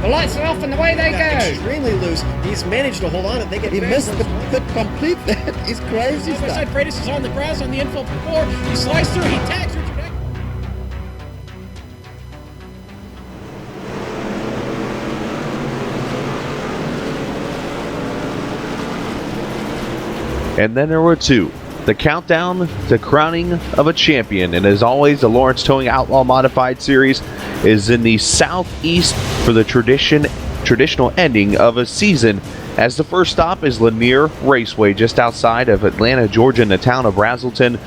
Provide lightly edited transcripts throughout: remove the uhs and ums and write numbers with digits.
The lights are off and away they go. Extremely loose. He's managed to hold on and they get. He missed the complete. It's crazy stuff. Side Freitas is on the grass on the infield before. He slides through. He tags Richard Eck. And then there were two. The countdown to crowning of a champion. And as always, the Lawrence Towing Outlaw Modified Series is in the southeast for the traditional ending of a season, as the first stop is Lanier Raceway, just outside of Atlanta, Georgia, in the town of Brazelton.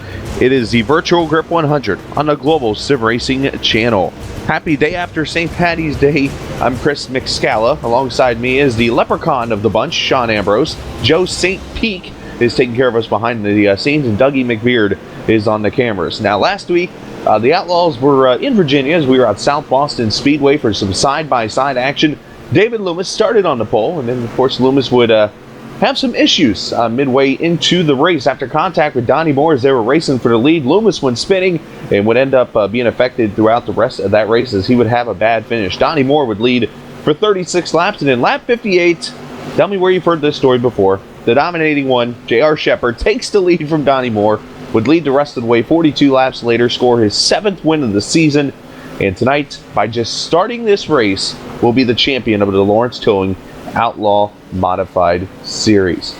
It is the Virtual Grip 100 on the Global Sim Racing channel. Happy day after St. Paddy's Day. I'm Chris McScala. Alongside me is the leprechaun of the bunch, Sean Ambrose. Joe St. Peak is taking care of us behind the scenes, and Dougie McBeard is on the cameras. Now, last week, the Outlaws were in Virginia as we were at South Boston Speedway for some side-by-side action. David Loomis started on the pole, and then, of course, Loomis would have some issues midway into the race. After contact with Donnie Moore as they were racing for the lead, Loomis went spinning and would end up being affected throughout the rest of that race as he would have a bad finish. Donnie Moore would lead for 36 laps, and in lap 58, tell me where you've heard this story before, the dominating one, J.R. Shepard, takes the lead from Donnie Moore, would lead the rest of the way 42 laps later, score his 7th win of the season, and tonight, by just starting this race, will be the champion of the Lawrence Towing Outlaw Modified Series.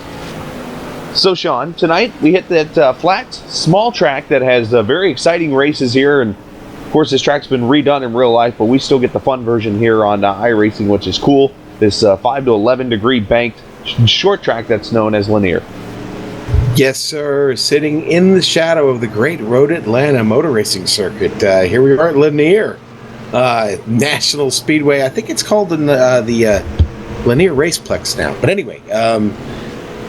So, Sean, tonight we hit that flat, small track that has very exciting races here, and of course this track's been redone in real life, but we still get the fun version here on iRacing, which is cool. This 5 to 11 degree banked short track that's known as Lanier. Yes, sir. Sitting in the shadow of the great Road Atlanta motor racing circuit. Here we are at Lanier National Speedway. I think it's called the Lanier Raceplex now. But anyway,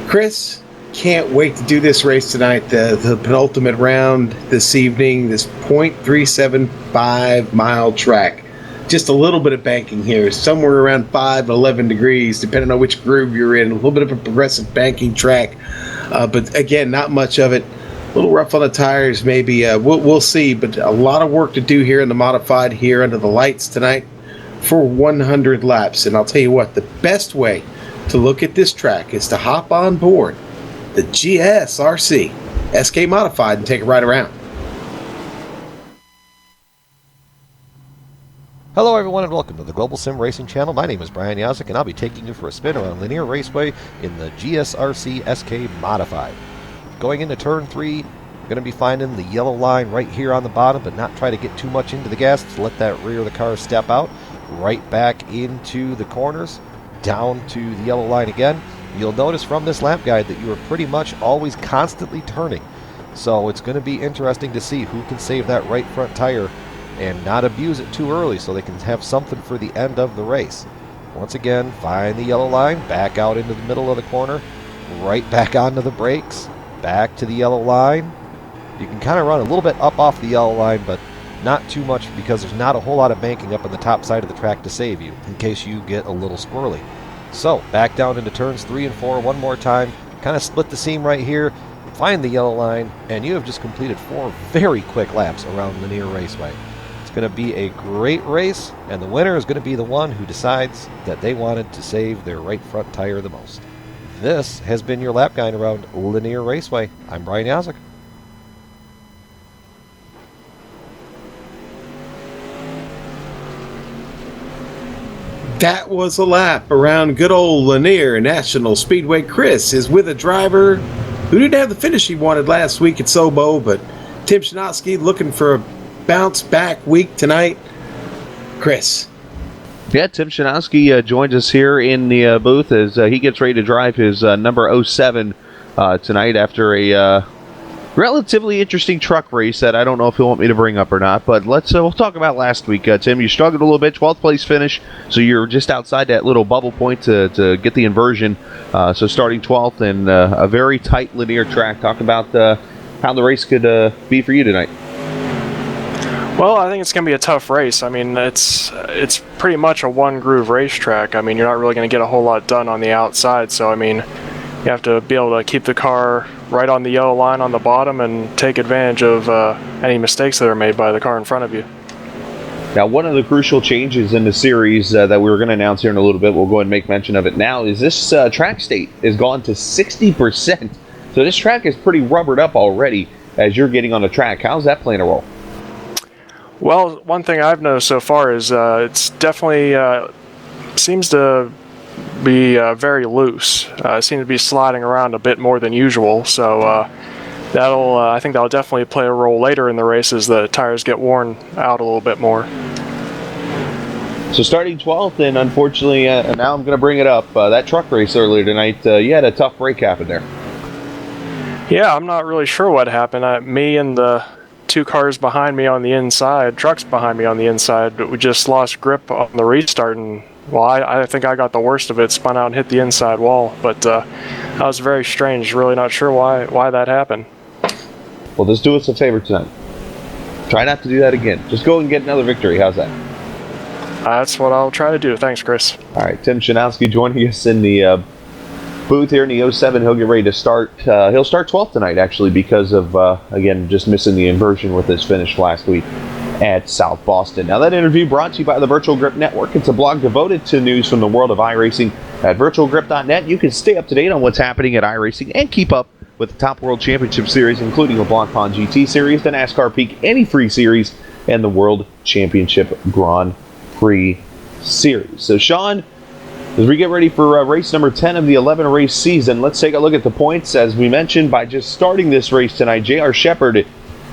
Chris, can't wait to do this race tonight. The penultimate round this evening, this .375 mile track. Just a little bit of banking here, somewhere around 5 to 11 degrees, depending on which groove you're in. A little bit of a progressive banking track, but again, not much of it. A little rough on the tires, maybe. We'll see, but a lot of work to do here in the modified here under the lights tonight for 100 laps. And I'll tell you what, the best way to look at this track is to hop on board the GSRC SK Modified and take a ride around. Hello everyone and welcome to the Global Sim Racing Channel. My name is Brian Yazek and I'll be taking you for a spin around Lanier Raceway in the GSRC SK Modified. Going into turn 3, you're going to be finding the yellow line right here on the bottom, but not try to get too much into the gas to let that rear of the car step out. Right back into the corners, down to the yellow line again. You'll notice from this lap guide that you are pretty much always constantly turning. So it's going to be interesting to see who can save that right front tire and not abuse it too early so they can have something for the end of the race. Once again, find the yellow line, back out into the middle of the corner, right back onto the brakes, back to the yellow line. You can kind of run a little bit up off the yellow line, but not too much because there's not a whole lot of banking up on the top side of the track to save you in case you get a little squirrely. So, back down into turns 3 and 4 one more time, kind of split the seam right here, find the yellow line, and you have just completed 4 very quick laps around Lanier Raceway. It's going to be a great race, and the winner is going to be the one who decides that they wanted to save their right front tire the most. This has been your lap guide around Lanier Raceway. I'm Brian Yazek. That was a lap around good old Lanier National Speedway. Chris is with a driver who didn't have the finish he wanted last week at Sobo, but Tim Shinofsky looking for a bounce back week tonight. Chris. Yeah, Tim Shinofsky joins us here in the booth as he gets ready to drive his number 07 tonight after a relatively interesting truck race that I don't know if he'll want me to bring up or not, but we'll talk about last week. Tim, you struggled a little bit, 12th place finish, so you're just outside that little bubble point to get the inversion, so starting 12th in a very tight linear track. Talk about how the race could be for you tonight. Well, I think it's going to be a tough race. I mean, it's pretty much a one-groove racetrack. I mean, you're not really going to get a whole lot done on the outside, so I mean, you have to be able to keep the car right on the yellow line on the bottom and take advantage of any mistakes that are made by the car in front of you. Now, one of the crucial changes in the series that we were going to announce here in a little bit, we'll go ahead and make mention of it now, is this track state has gone to 60%. So this track is pretty rubbered up already as you're getting on the track. How's that playing a role? Well, one thing I've noticed so far is it's definitely seems to be very loose. It seems to be sliding around a bit more than usual. So I think that'll definitely play a role later in the race as the tires get worn out a little bit more. So starting 12th, and unfortunately, now I'm going to bring it up, that truck race earlier tonight, you had a tough break happen there. Yeah, I'm not really sure what happened. Me and the two cars behind me on the inside, trucks behind me on the inside, we just lost grip on the restart, and well, I think I got the worst of it, spun out and hit the inside wall. But that was very strange. Really not sure why that happened. Well, just do us a favor tonight. Try not to do that again. Just go and get another victory. How's that? That's what I'll try to do. Thanks, Chris. All right, Tim Shanowski joining us in the booth here in the 07. He'll get ready to start. He'll start 12th tonight, actually, because of, again, just missing the inversion with his finish last week at South Boston. Now, that interview brought to you by the Virtual Grip Network. It's a blog devoted to news from the world of iRacing. At virtualgrip.net, you can stay up to date on what's happening at iRacing and keep up with the top World Championship Series, including the Blanc Pond GT Series, the NASCAR Peak Any Free Series, and the World Championship Grand Prix Series. So, Sean, as we get ready for race number 10 of the 11-race season, let's take a look at the points. As we mentioned, by just starting this race tonight, J.R. Shepherd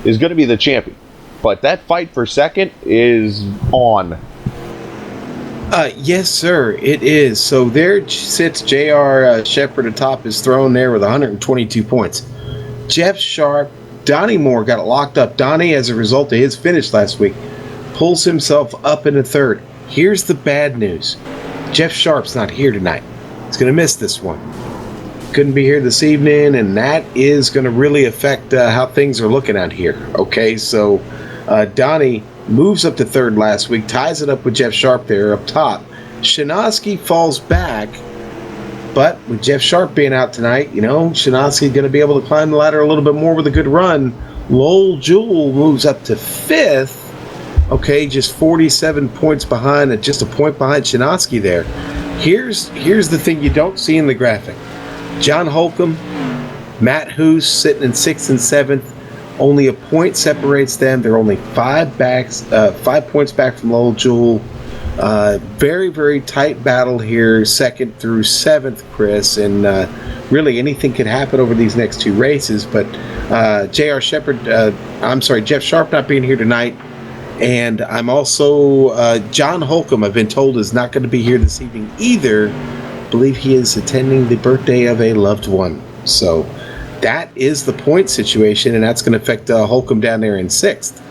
is going to be the champion. But that fight for second is on. Yes, sir, it is. So there sits J.R. Shepherd atop his throne there with 122 points. Jeff Sharp, Donnie Moore got it locked up. Donnie, as a result of his finish last week, pulls himself up into third. Here's the bad news. Jeff Sharp's not here tonight. He's going to miss this one. Couldn't be here this evening, and that is going to really affect how things are looking out here. Okay, so Donnie moves up to third last week, ties it up with Jeff Sharp there up top. Shanowski falls back, but with Jeff Sharp being out tonight, Shanowski's going to be able to climb the ladder a little bit more with a good run. Lowell Jewell moves up to fifth. Okay, just 47 points behind, just a point behind Shanowski there. Here's the thing you don't see in the graphic. John Holcomb, Matt Hoos sitting in 6th and 7th. Only a point separates them. They're only 5 points back from Lowell Jewell. Very, very tight battle here, 2nd through 7th, Chris. And really anything could happen over these next two races. But Jeff Sharp not being here tonight. And I'm also, John Holcomb, I've been told, is not going to be here this evening either. I believe he is attending the birthday of a loved one. So that is the point situation, and that's going to affect Holcomb down there in 6th.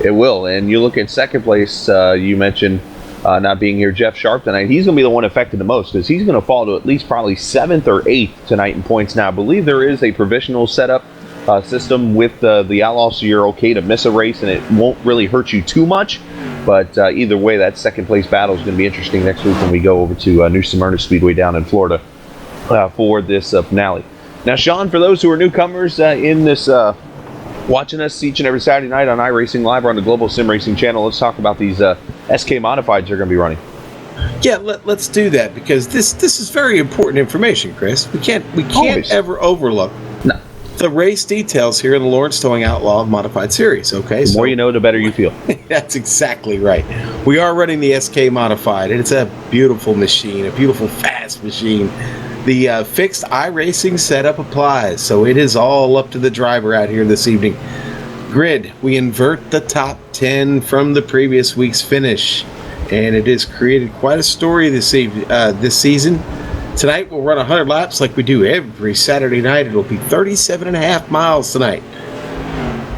It will. And you look at second place, you mentioned not being here, Jeff Sharp tonight. He's going to be the one affected the most because he's going to fall to at least probably 7th or 8th tonight in points. Now, I believe there is a provisional setup system with the Outlaw, so you're okay to miss a race and it won't really hurt you too much. But either way, that second place battle is going to be interesting next week when we go over to New Smyrna Speedway down in Florida for this finale. Now, Sean, for those who are newcomers in this, watching us each and every Saturday night on iRacing Live or on the Global Sim Racing channel, let's talk about these SK Modifieds they're going to be running. Yeah, let's do that because this is very important information, Chris. We can't Always. ever overlook the race details here in the Lawrence Towing Outlaw Modified Series. Okay, the more you know, the better you feel. That's exactly right. We are running the SK Modified, and it's a beautiful machine, a beautiful fast machine. The fixed iRacing setup applies, so it is all up to the driver out here this evening. Grid, we invert the top 10 from the previous week's finish, and it has created quite a story this season. Tonight we'll run 100 laps like we do every Saturday night. It'll be 37.5 miles tonight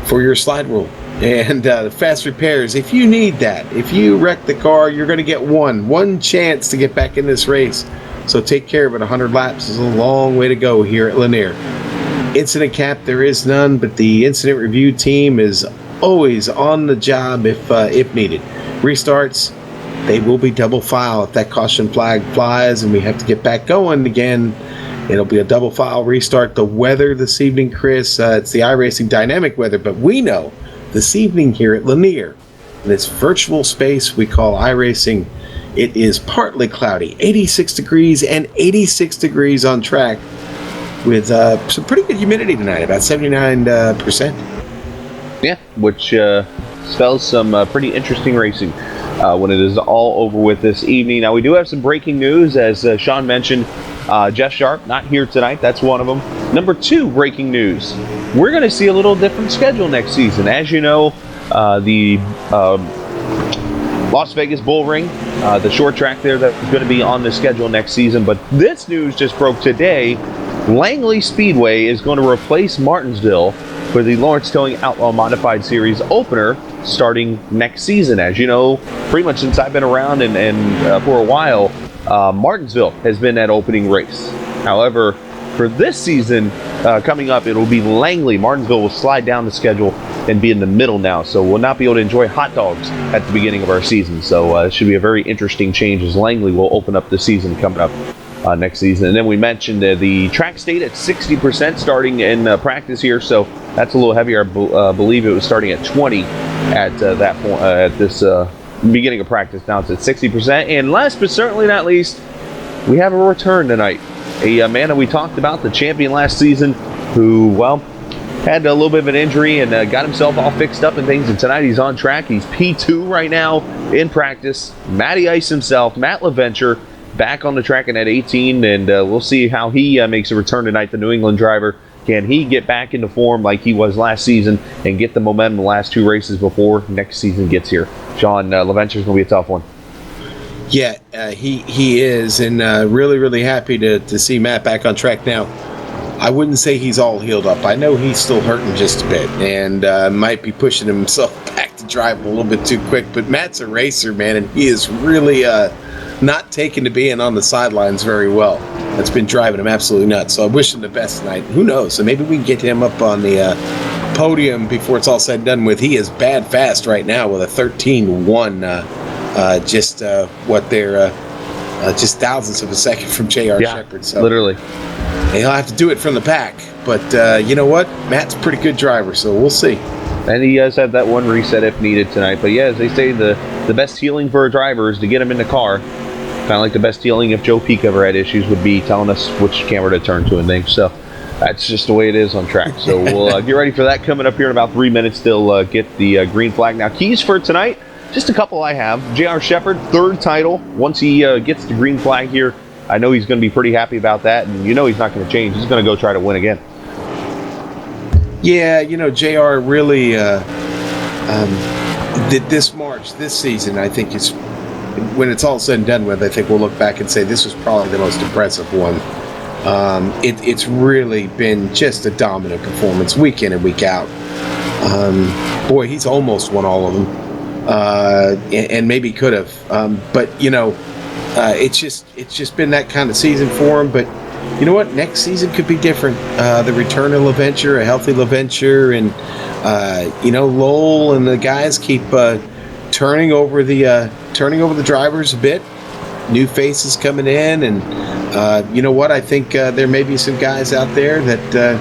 for your slide rule. And the fast repairs, if you need that, if you wreck the car, you're going to get one chance to get back in this race. So take care of it. 100 laps is a long way to go here at Lanier. Incident cap, there is none, but the incident review team is always on the job if needed. Restarts, they will be double file if that caution flag flies and we have to get back going again. It'll be a double file restart. The weather this evening, Chris, it's the iRacing dynamic weather, but we know this evening here at Lanier, in this virtual space we call iRacing. It is partly cloudy, 86 degrees and 86 degrees on track with some pretty good humidity tonight, about 79%. Yeah, which spells some pretty interesting racing when it is all over with this evening. Now, we do have some breaking news, as Sean mentioned. Jeff Sharp, not here tonight. That's one of them. Number 2, breaking news. We're going to see a little different schedule next season. As you know, the Las Vegas Bull Ring, the short track there, that's going to be on the schedule next season. But this news just broke today. Langley Speedway is going to replace Martinsville for the Lawrence Towing Outlaw Modified Series opener starting next season. As you know, pretty much since I've been around and for a while, Martinsville has been that opening race. However, for this season coming up, it'll be Langley. Martinsville will slide down the schedule and be in the middle now, so we'll not be able to enjoy hot dogs at the beginning of our season. So it should be a very interesting change, as Langley will open up the season coming up next season. And then we mentioned the track stayed at 60% starting in practice here, so that's a little heavier. I believe it was starting at 20 at that point at this beginning of practice. Now it's at 60%. And last but certainly not least, we have a return tonight. A man that we talked about, the champion last season, who, well, had a little bit of an injury and got himself all fixed up and things. And tonight he's on track. He's P2 right now in practice. Matty Ice himself, Matt LaVenture, back on the track in at 18. And we'll see how he makes a return tonight, the New England driver. Can he get back into form like he was last season and get the momentum the last 2 races before next season gets here? Sean, LaVenture's going to be a tough one. Yeah, he is, and really, really happy to see Matt back on track now. I wouldn't say he's all healed up. I know he's still hurting just a bit and might be pushing himself back to drive a little bit too quick, but Matt's a racer, man, and he is really not taken to being on the sidelines very well. That's been driving him absolutely nuts, so I wish him the best tonight. Who knows? So maybe we can get him up on the podium before it's all said and done with. He is bad fast right now with a 13-1. Just thousandths of a second from J.R. Shepherd. So literally. He'll have to do it from the pack. But you know what? Matt's a pretty good driver, so we'll see. And he does have that one reset if needed tonight. But yeah, as they say, the best healing for a driver is to get him in the car. Kind of like the best healing if Joe Peak ever had issues would be telling us which camera to turn to and things. So that's just the way it is on track. So we'll get ready for that coming up here in about 3 minutes. They'll get the green flag. Now, keys for tonight, just a couple I have. J.R. Shepherd, 3rd title. Once he gets the green flag here, I know he's going to be pretty happy about that. And you know he's not going to change. He's going to go try to win again. Yeah, you know, JR really did this March, this season, I think is, when it's all said and done with, I think we'll look back and say this was probably the most impressive one. It's really been just a dominant performance week in and week out. Boy, he's almost won all of them, and maybe could have. But, you know, it's just been that kind of season for him. But you know what? Next season could be different. The return of LaVenture, a healthy LaVenture, and you know, Lowell and the guys keep turning over the drivers a bit. New faces coming in, and you know what? I think there may be some guys out there that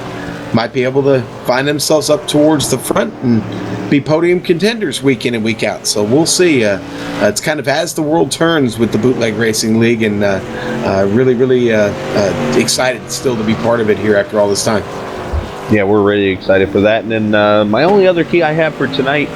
might be able to find themselves up towards the front and be podium contenders week in and week out. So we'll see. It's kind of as the world turns with the Bootleg Racing League, and really excited still to be part of it here after all this time. Yeah, we're really excited for that. And then my only other key I have for tonight,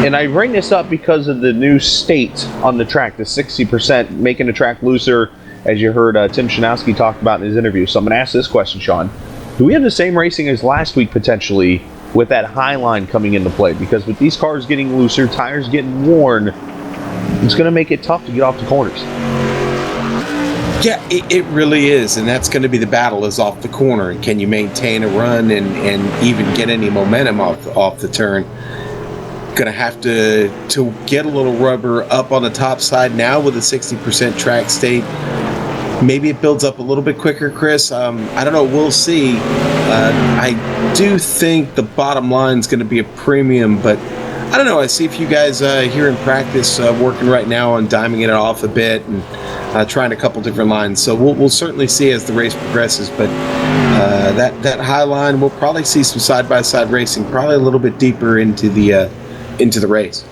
and I bring this up because of the new state on the track, the 60%, making the track looser, as you heard Tim Shanowski talk about in his interview. So I'm going to ask this question, Sean. Do we have the same racing as last week, potentially, with that high line coming into play? Because with these cars getting looser, tires getting worn, it's going to make it tough to get off the corners. Yeah, it really is, and that's going to be the battle, is off the corner. And can you maintain a run and even get any momentum off the turn? Going to have to get a little rubber up on the top side now with a 60% track state. Maybe it builds up a little bit quicker, Chris. I don't know. We'll see. I do think the bottom line is going to be a premium, but I don't know. I see a few guys here in practice working right now on diming it off a bit and trying a couple different lines. So we'll certainly see as the race progresses. But that high line, we'll probably see some side-by-side racing, probably a little bit deeper into the race.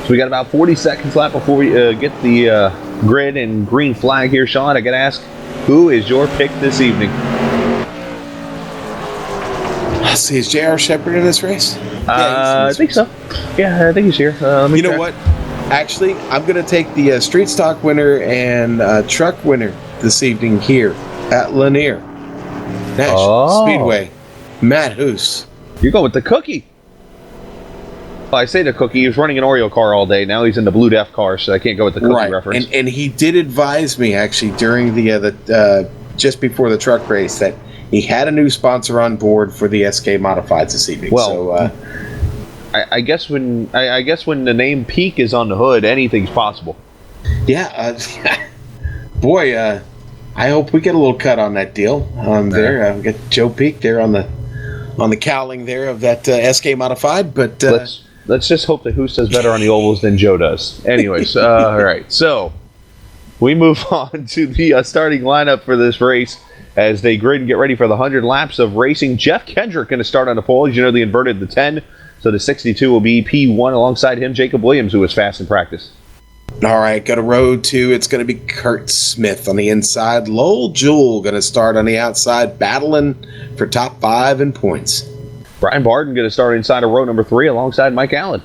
So we got about 40 seconds left before we get the grid and green flag here. Sean, I got to ask, who is your pick this evening? Let's see, is J.R. Shepard in this race? I think so. Yeah, I think he's here. You know what? Actually, I'm going to take the street stock winner and truck winner this evening here at Lanier National Speedway. Matt Hoos. You're going with the cookie. Well, I say the cookie. He was running an Oreo car all day. Now he's in the Blue Def car, so I can't go with the cookie reference. And he did advise me, actually, during the just before the truck race that he had a new sponsor on board for the SK Modifieds this evening. Well, I guess when the name Peak is on the hood, anything's possible. Yeah, boy, I hope we get a little cut on that deal. There, we got Joe Peak there on the cowling there of that SK Modified. But let's just hope that Hoos does better on the ovals than Joe does. Anyways, all right. So we move on to the starting lineup for this race as they grid and get ready for the 100 laps of racing. Jeff Kendrick going to start on the pole. As you know, they inverted the 10, so the 62 will be P1 alongside him, Jacob Williams, who was fast in practice. All right, go to row 2. It's going to be Kurt Smith on the inside. Lowell Jewell going to start on the outside, battling for top 5 in points. Brian Barden going to start inside of row number 3 alongside Mike Allen.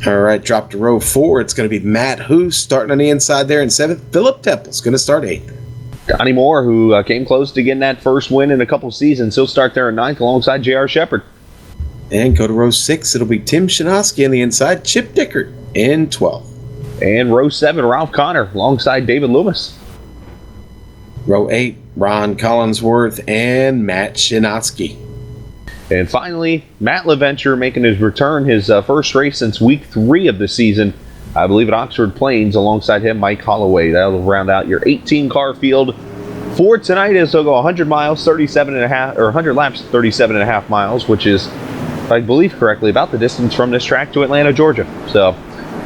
All right, drop to row 4. It's going to be Matt Hoos starting on the inside there in 7th. Philip Temple's going to start 8th. Donnie Moore, who came close to getting that first win in a couple seasons, he'll start there in 9th alongside J.R. Shepard. And go to row 6. It'll be Tim Shinoski on the inside, Chip Dickert in 12th. And row 7, Ralph Connor alongside David Loomis. Row 8, Ron Collinsworth and Matt Shinoski. And finally, Matt LaVenture making his return, his first race since week 3 of the season, I believe at Oxford Plains, alongside him, Mike Holloway. That'll round out your 18-car field for tonight as they'll go 100 miles, 37.5, or 100 laps, 37.5 miles, which is, if I believe correctly, about the distance from this track to Atlanta, Georgia. So,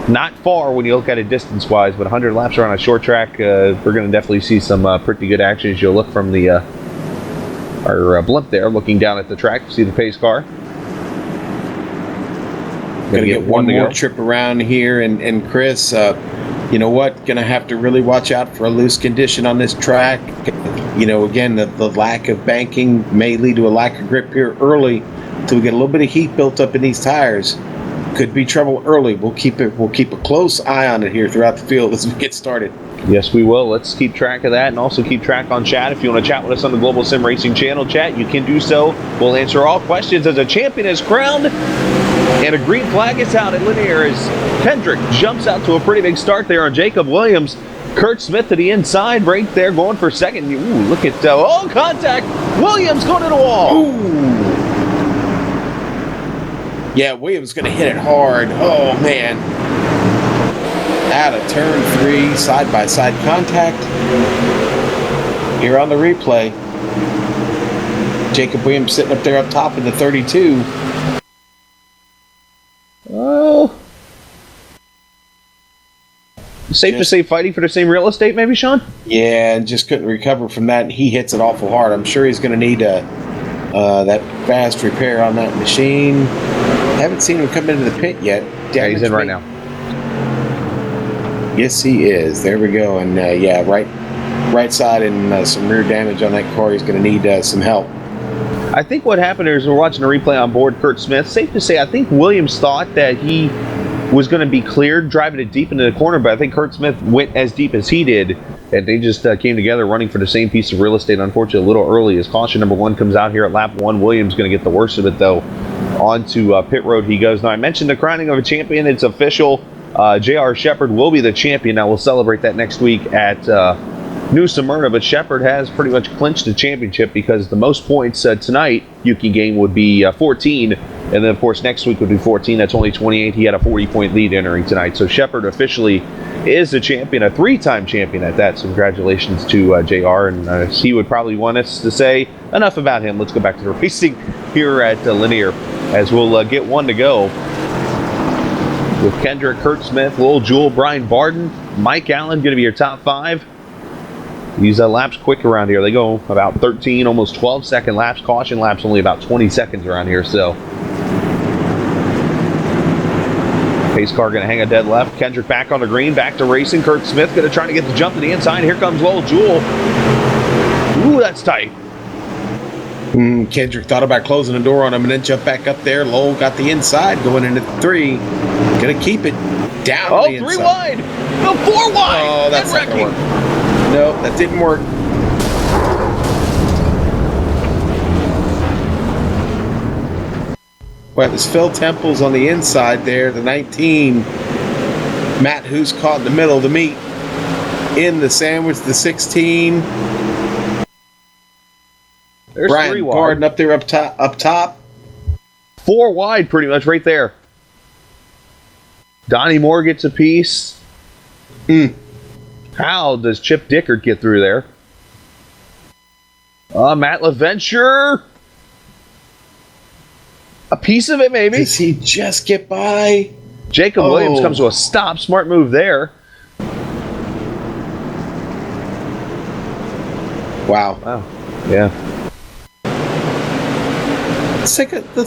not far when you look at it distance-wise, but 100 laps around a short track, we're going to definitely see some pretty good action as you'll look from the our blimp there, looking down at the track to see the pace car. Going to get one more trip around here, and Chris, you know what? Going to have to really watch out for a loose condition on this track. You know, again, the lack of banking may lead to a lack of grip here early until we get a little bit of heat built up in these tires. Could be trouble early. We'll keep a close eye on it here throughout the field as we get started. Yes, we will. Let's keep track of that and also keep track on chat. If you want to chat with us on the Global Sim Racing channel, chat, you can do so. We'll answer all questions as a champion is crowned. And a green flag is out at Lanier as Kendrick jumps out to a pretty big start there on Jacob Williams. Kurt Smith to the inside right there going for second. Ooh, look at, contact. Williams going to the wall. Ooh. Yeah, Williams going to hit it hard. Oh, man. Out of turn 3, side-by-side contact. Here on the replay. Jacob Williams sitting up there up top in the 32. Oh. Safe to say fighting for the same real estate, maybe, Sean? Yeah, and just couldn't recover from that. And he hits it awful hard. I'm sure he's going to need that fast repair on that machine. Haven't seen him come into the pit yet. Yeah, he's in right now. Yes, he is. There we go. And right side and some rear damage on that car. He's going to need some help. I think what happened is we're watching a replay on board Kurt Smith. Safe to say, I think Williams thought that he was going to be cleared driving it deep into the corner, but I think Kurt Smith went as deep as he did, and they just came together running for the same piece of real estate, unfortunately, a little early as caution number 1 comes out here at lap 1. Williams going to get the worst of it, though. On to pit road he goes. Now, I mentioned the crowning of a champion. It's official. J.R. Shepard will be the champion. Now, we'll celebrate that next week at New Smyrna, but Shepard has pretty much clinched the championship because the most points tonight, Yuki game, would be 14, and then, of course, next week would be 14. That's only 28. He had a 40-point lead entering tonight. So Shepard officially is the champion, a 3-time champion at that. So congratulations to JR, and he would probably want us to say enough about him. Let's go back to the racing here at Lanier as we'll get one to go with Kendrick, Kurt Smith, Lowell Jewell, Brian Barden, Mike Allen going to be your top 5. These laps quick around here. They go about 13, almost 12-second laps. Caution laps only about 20 seconds around here. So Pace car going to hang a dead left. Kendrick back on the green, back to racing. Kurt Smith going to try to get the jump to the inside. Here comes Lowell Jewell. Ooh, that's tight. Kendrick thought about closing the door on him and then jumped back up there. Lowell got the inside going into 3. Going to keep it down. Oh, the 3 inside. wide. No, 4 wide. Oh, that's not going to work. No, that didn't work. Well, it was Phil Temples on the inside there, the 19. Matt Hoos caught in the middle of the meet. In the sandwich, the 16. There's Brian 3 wide. Gordon up there up top. 4 wide pretty much right there. Donnie Moore gets a piece. How does Chip Dickert get through there? Matt LaVenture. A piece of it, maybe. Does he just get by? Jacob Williams comes to a stop. Smart move there. Wow. Yeah. Let's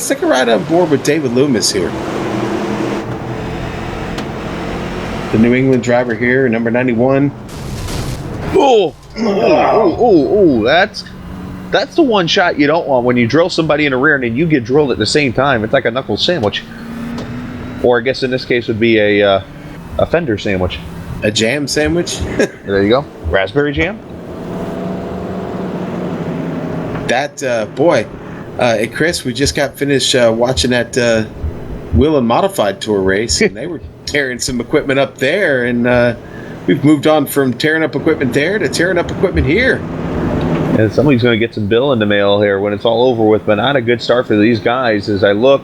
take a ride on board with David Loomis here. The New England driver here, number 91. That's the one shot you don't want when you drill somebody in the rear and then you get drilled at the same time. It's like a knuckle sandwich. Or I guess in this case would be a fender sandwich. A jam sandwich? There you go. Raspberry jam. That, boy. Hey, Chris, we just got finished watching that Wheel and Modified Tour race, and they were tearing some equipment up there, and we've moved on from tearing up equipment there to tearing up equipment here. And somebody's going to get some bill in the mail here when it's all over with, but not a good start for these guys. As I look,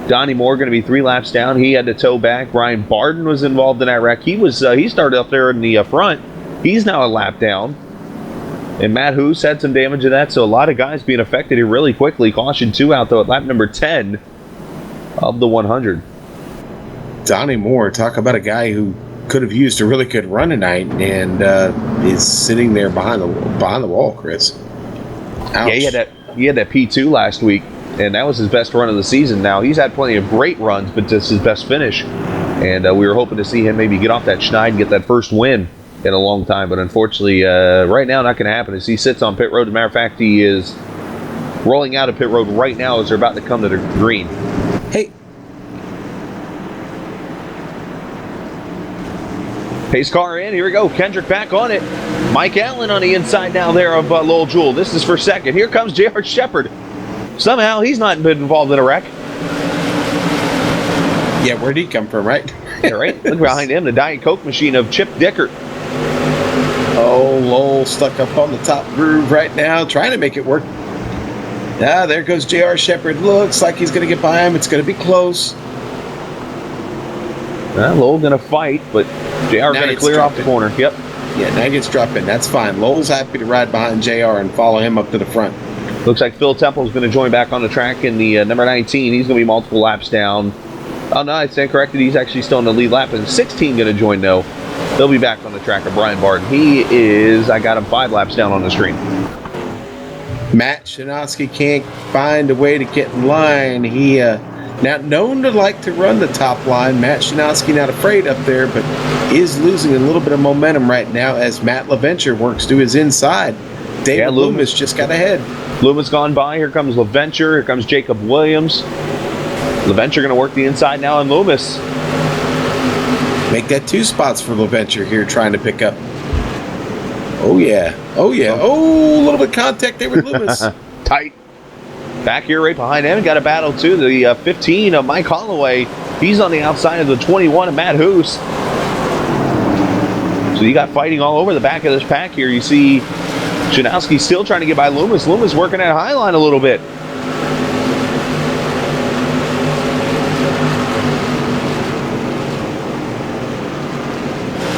Donnie Moore going to be 3 laps down. He had to tow back. Brian Barden was involved in that wreck. He started up there in the front. He's now a lap down. And Matt Hoos had some damage to that, so a lot of guys being affected here really quickly. Caution 2 out, though, at lap number 10 of the 100. Donnie Moore, talk about a guy who could have used a really good run tonight and is sitting there behind the wall, Chris. Ouch. Yeah, he had that P2 last week, and that was his best run of the season. Now, he's had plenty of great runs, but this is his best finish. And we were hoping to see him maybe get off that schneid and get that first win in a long time, but unfortunately, right now, not going to happen as he sits on pit road. As a matter of fact, he is rolling out of pit road right now as they're about to come to the green. Hey. Pace car in. Here we go. Kendrick back on it. Mike Allen on the inside now there of Lowell Jewell. This is for second. Here comes J.R. Shepard. Somehow he's not been involved in a wreck. Yeah, where'd he come from, right? Yeah, right. Look behind him, the Diet Coke machine of Chip Dickert. Oh, Lowell stuck up on the top groove right now, trying to make it work. Ah, there goes J.R. Shepard. Looks like he's going to get by him. It's going to be close. Lowell going to fight, but JR going to clear off the corner. Yep. Yeah, now he gets dropped in. That's fine. Lowell's happy to ride behind JR and follow him up to the front. Looks like Phil Temple's going to join back on the track in the number 19. He's going to be multiple laps down. Oh, no, I stand corrected. He's actually still in the lead lap. And 16 going to join, though. They'll be back on the track of Brian Barton. He is, I got him 5 laps down on the screen. Matt Shinosky can't find a way to get in line. He, now known to like to run the top line. Matt Shinosky not afraid up there, but is losing a little bit of momentum right now as Matt LaVenture works to his inside. David Loomis just got ahead. Loomis gone by. Here comes LaVenture. Here comes Jacob Williams. LaVenture going to work the inside now on Loomis. Make that 2 spots for LaVenture here trying to pick up. Oh, yeah. Oh, yeah. Oh, a little bit of contact there with Loomis. Tight. Back here right behind him. Got a battle, too. The 15 of Mike Holloway. He's on the outside of the 21 of Matt Hoos. So you got fighting all over the back of this pack here. You see Janowski still trying to get by Loomis. Loomis working at high line a little bit.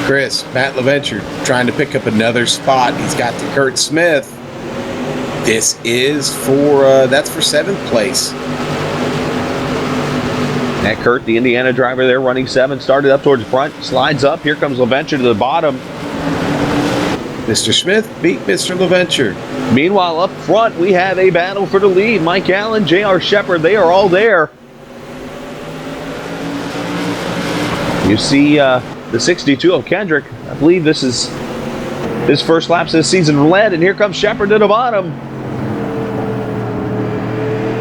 Chris, Matt LaVenture trying to pick up another spot. He's got to Kurt Smith. This is for, that's for 7th place. Matt Kurt, the Indiana driver there, running 7, started up towards the front, slides up. Here comes LaVenture to the bottom. Mr. Smith beat Mr. LaVenture. Meanwhile, up front, we have a battle for the lead. Mike Allen, J.R. Shepard, they are all there. You see the 62 of Kendrick. I believe this is his first laps this season led, and here comes Shepard to the bottom.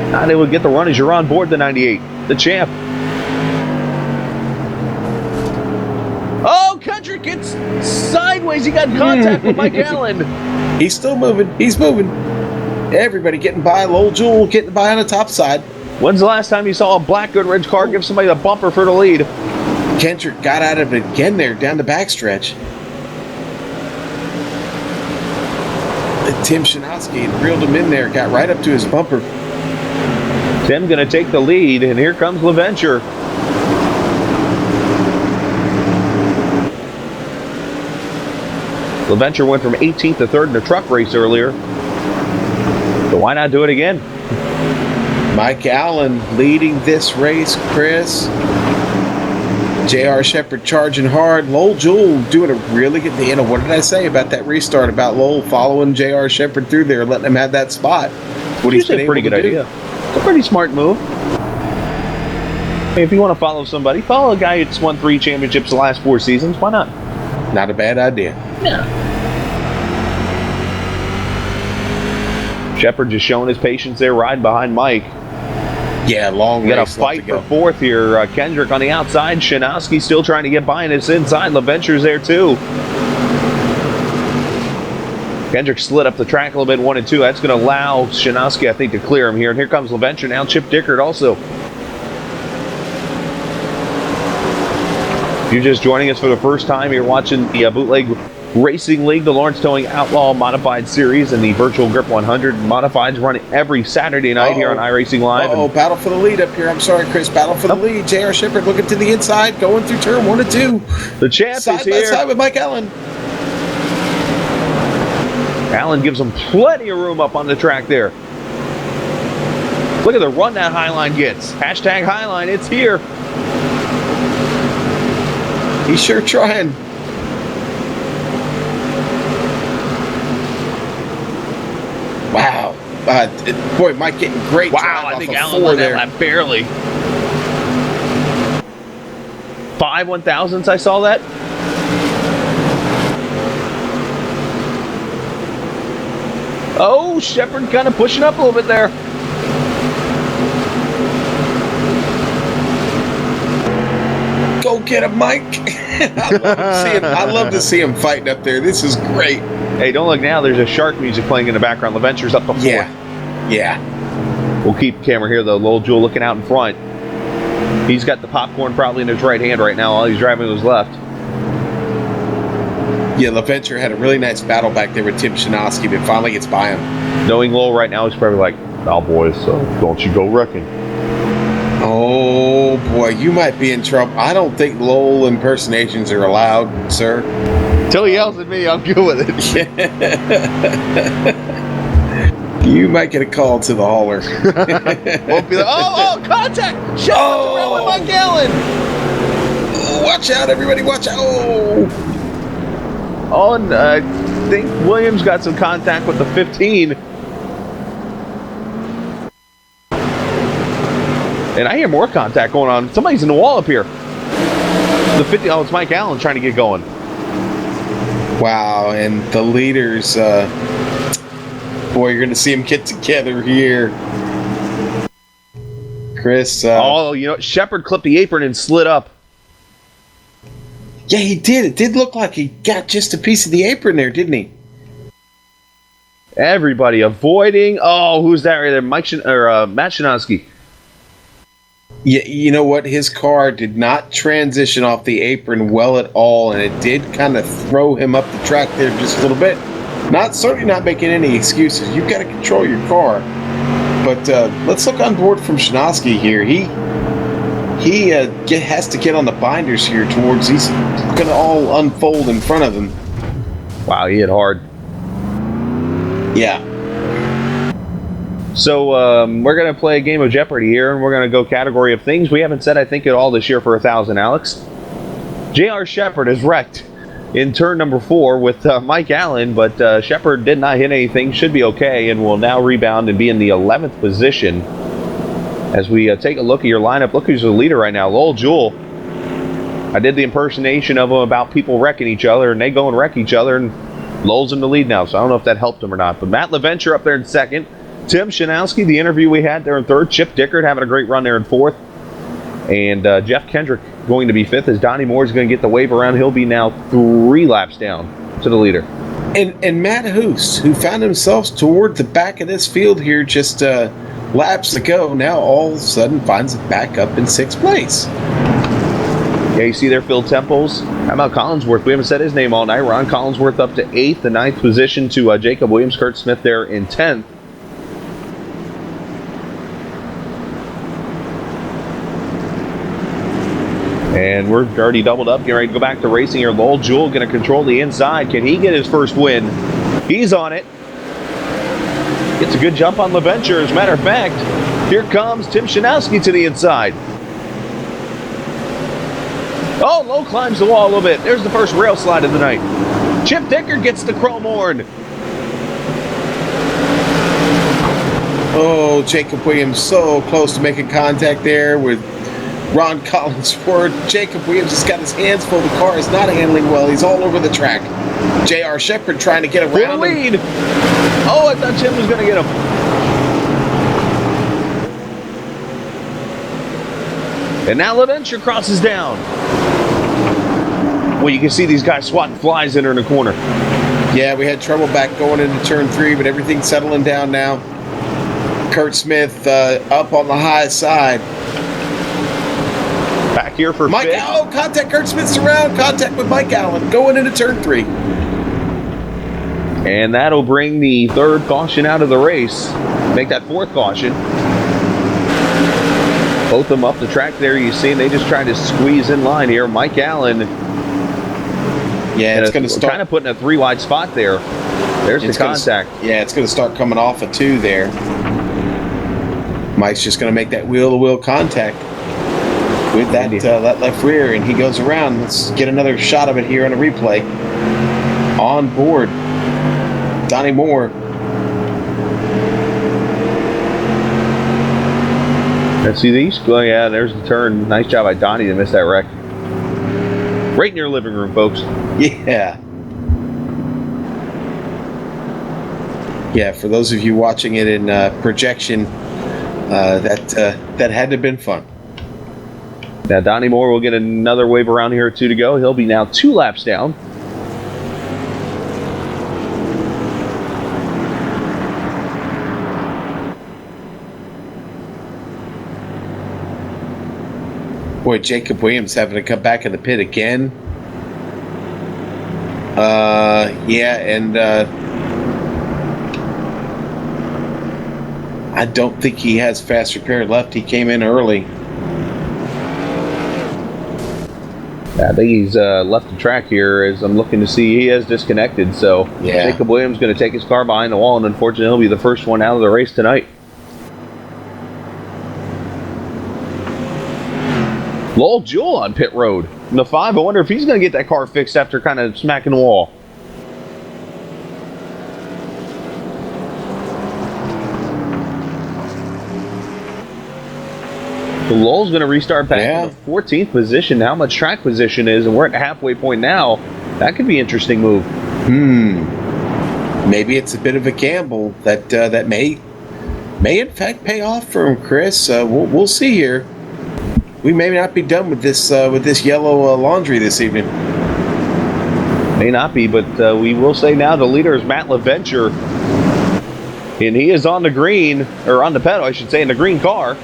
Not able to get the run as you're on board the 98, the champ. Oh, Kendrick gets sideways. He got contact with Mike Allen. He's still moving. He's moving. Everybody getting by. Lowell Jewell getting by on the top side. When's the last time you saw a black Goodrich car give somebody a bumper for the lead? Kendrick got out of it again there down the backstretch. Tim Shinowski reeled him in there, got right up to his bumper. Tim going to take the lead, and here comes LaVenture. LaVenture went from 18th to 3rd in the truck race earlier. So why not do it again? Mike Allen leading this race, Chris. J.R. Shepard charging hard. Lowell Jewell doing a really good, what did I say about that restart, about Lowell following J.R. Shepard through there, letting him have that spot? What he's been a pretty able good to do. idea. It's a pretty smart move. Hey, if you want to follow somebody, follow a guy that's won 3 championships the last 4 seasons. Why not? Not a bad idea. Yeah. Shepard just showing his patience there, riding behind Mike. Yeah, long We got a race left fight to for go. 4th here. Kendrick on the outside. Shinowski still trying to get by, and it's inside. LaVenture's there too. Kendrick slid up the track a little bit, 1 and 2. That's going to allow Shinowski, I think, to clear him here. And here comes LaVenture now. Chip Dickert also. If you're just joining us for the first time, you're watching the Bootleg Racing League, the Lawrence Towing Outlaw Modified Series, and the Virtual Grip 100 Modifieds run every Saturday night here on iRacing Live. Oh, battle for the lead up here. I'm sorry, Chris. Battle for the lead. J.R. Shepard looking to the inside, going through turn 1 and 2. The champ Side is by here. side with Mike Allen. Allen gives him plenty of room up on the track there. Look at the run that Highline gets. Hashtag Highline, it's here. He's sure trying. Wow. Boy, Mike getting great. Wow, drive I off think of Allen 4 won that there. lap barely. 5 1,000ths, I saw that. Oh, Shepard kind of pushing up a little bit there. Go get him, Mike. I love to see him fighting up there. This is great. Hey, don't look now. There's a shark music playing in the background. LaVenture's up to 4th. Yeah. We'll keep the camera here, though. Lowell Jewell looking out in front. He's got the popcorn probably in his right hand right now while he's driving with his left. Yeah, LaVenture had a really nice battle back there with Tim Shinowski, but finally gets by him. Knowing Lowell right now, he's probably like, "Now, boys, don't you go wrecking." Oh, boy, you might be in trouble. I don't think Lowell impersonations are allowed, sir. Till he yells at me, I'm good with it. You might get a call to the hauler. Won't be like, oh, contact! Shut up around with Mike Allen! Watch out, everybody, watch out! Oh, and I think Williams got some contact with the 15. And I hear more contact going on. Somebody's in the wall up here. The 50. Oh, it's Mike Allen trying to get going. Wow, and the leaders, boy, you're going to see them get together here. Chris. Oh, you know, Shepard clipped the apron and slid up. Yeah, he did. It did look like he got just a piece of the apron there, didn't he? Everybody avoiding. Oh, who's that right there? Matt Shinowski. Yeah, you know what? His car did not transition off the apron well at all, and it did kind of throw him up the track there just a little bit. Certainly not making any excuses. You've got to control your car. But let's look on board from Shinowski here. He has to get on the binders here towards. He's going to all unfold in front of him. Wow, he hit hard. Yeah. So we're going to play a game of Jeopardy here, and we're going to go category of things. We haven't said, I think, at all this year for 1,000, Alex. J.R. Shepard is wrecked in turn number 4 with Mike Allen, but Shepard did not hit anything. Should be okay, and will now rebound and be in the 11th position. As we take a look at your lineup, look who's the leader right now. Lowell Jewell I did the impersonation of them about people wrecking each other, and they go and wreck each other, and Lowell's in the lead now, so I don't know if that helped him or not. But Matt LaVenture up there in second. Tim Shanowski, the interview we had there in third. Chip Dickert having a great run there in fourth. And Jeff Kendrick going to be fifth as Donnie Moore's going to get the wave around. He'll be now 3 laps down to the leader. And Matt Hoos, who found himself toward the back of this field here just laps ago, now all of a sudden finds it back up in 6th place. Yeah, you see there Phil Temples. How about Collinsworth? We haven't said his name all night. Ron Collinsworth up to 8th, the 9th position to Jacob Williams. Kurt Smith there in 10th. And we're already doubled up, getting ready to go back to racing here. Lowell Jewell going to control the inside. Can he get his first win? He's on it. Gets a good jump on LaVenture. As a matter of fact, here comes Tim Shanowski to the inside. Oh, Lowe climbs the wall a little bit. There's the first rail slide of the night. Chip Dickert gets the chrome horn. Oh, Jacob Williams so close to making contact there with Ron Collinsworth. Jacob Williams has got his hands full. The car is not handling well. He's all over the track. J.R. Shepard trying to get around the lead. Oh, I thought Tim was going to get him. And now LaVenture crosses down. Well, you can see these guys swatting flies in the corner. Yeah, we had trouble back going into turn 3, but everything's settling down now. Kurt Smith up on the high side. Back here for Mike. fifth. Oh, contact Kurt Smith's around. Contact with Mike Allen going into turn 3. And that'll bring the 3rd caution out of the race. Make that 4th caution. Both of them up the track there. You see, they just trying to squeeze in line here. Mike Allen. Yeah, it's going to start. Kind of putting a 3-wide spot there. There's the contact. It's going to start coming off a 2 there. Mike's just going to make that wheel-to-wheel contact with that left rear, and he goes around. Let's get another shot of it here on a replay. On board, Donnie Moore. Let's see these. Oh, yeah, there's the turn. Nice job by Donnie to miss that wreck. Right in your living room, folks. Yeah. Yeah, for those of you watching it in projection, that had to have been fun. Now Donnie Moore will get another wave around here or 2 to go. He'll be now 2 laps down. Boy, Jacob Williams having to come back in the pit again. I don't think he has fast repair left. He came in early. I think he's left the track here as I'm looking to see. He has disconnected, so yeah. Jacob Williams going to take his car behind the wall, and unfortunately he'll be the first one out of the race tonight. Lowell Jewell on pit road in the 5. I wonder if he's going to get that car fixed after kind of smacking the wall. So Lowell's going to restart back in the 14th position. How much track position is, and we're at the halfway point now. That could be an interesting move. Maybe it's a bit of a gamble that may in fact pay off for him, Chris. We'll see here. We may not be done with this yellow laundry this evening. May not be, but we will say now the leader is Matt LaVenture. And he is on the green, or on the pedal, I should say, in the green car.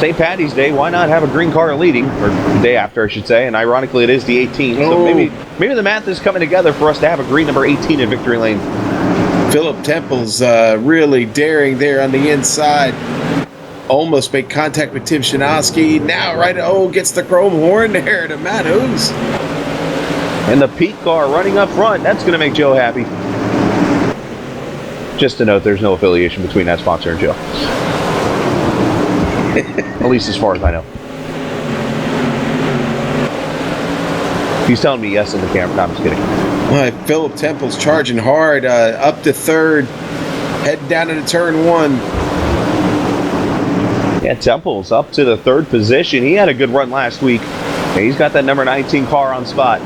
St. Patty's Day, why not have a green car leading? Or the day after, I should say. And ironically, it is the 18th. So maybe the math is coming together for us to have a green number 18 in victory lane. Philip Temple's really daring there on the inside. Almost made contact with Tim Shanowski. Now, gets the chrome horn there to Matt Hoos. And the Pete car running up front. That's going to make Joe happy. Just to note, there's no affiliation between that sponsor and Joe. At least as far as I know. He's telling me yes in the camera. No, I'm just kidding. Well, Philip Temple's charging hard up to 3rd. Heading down into turn 1. Yeah, Temple's up to the 3rd position. He had a good run last week. And he's got that number 19 car on spot.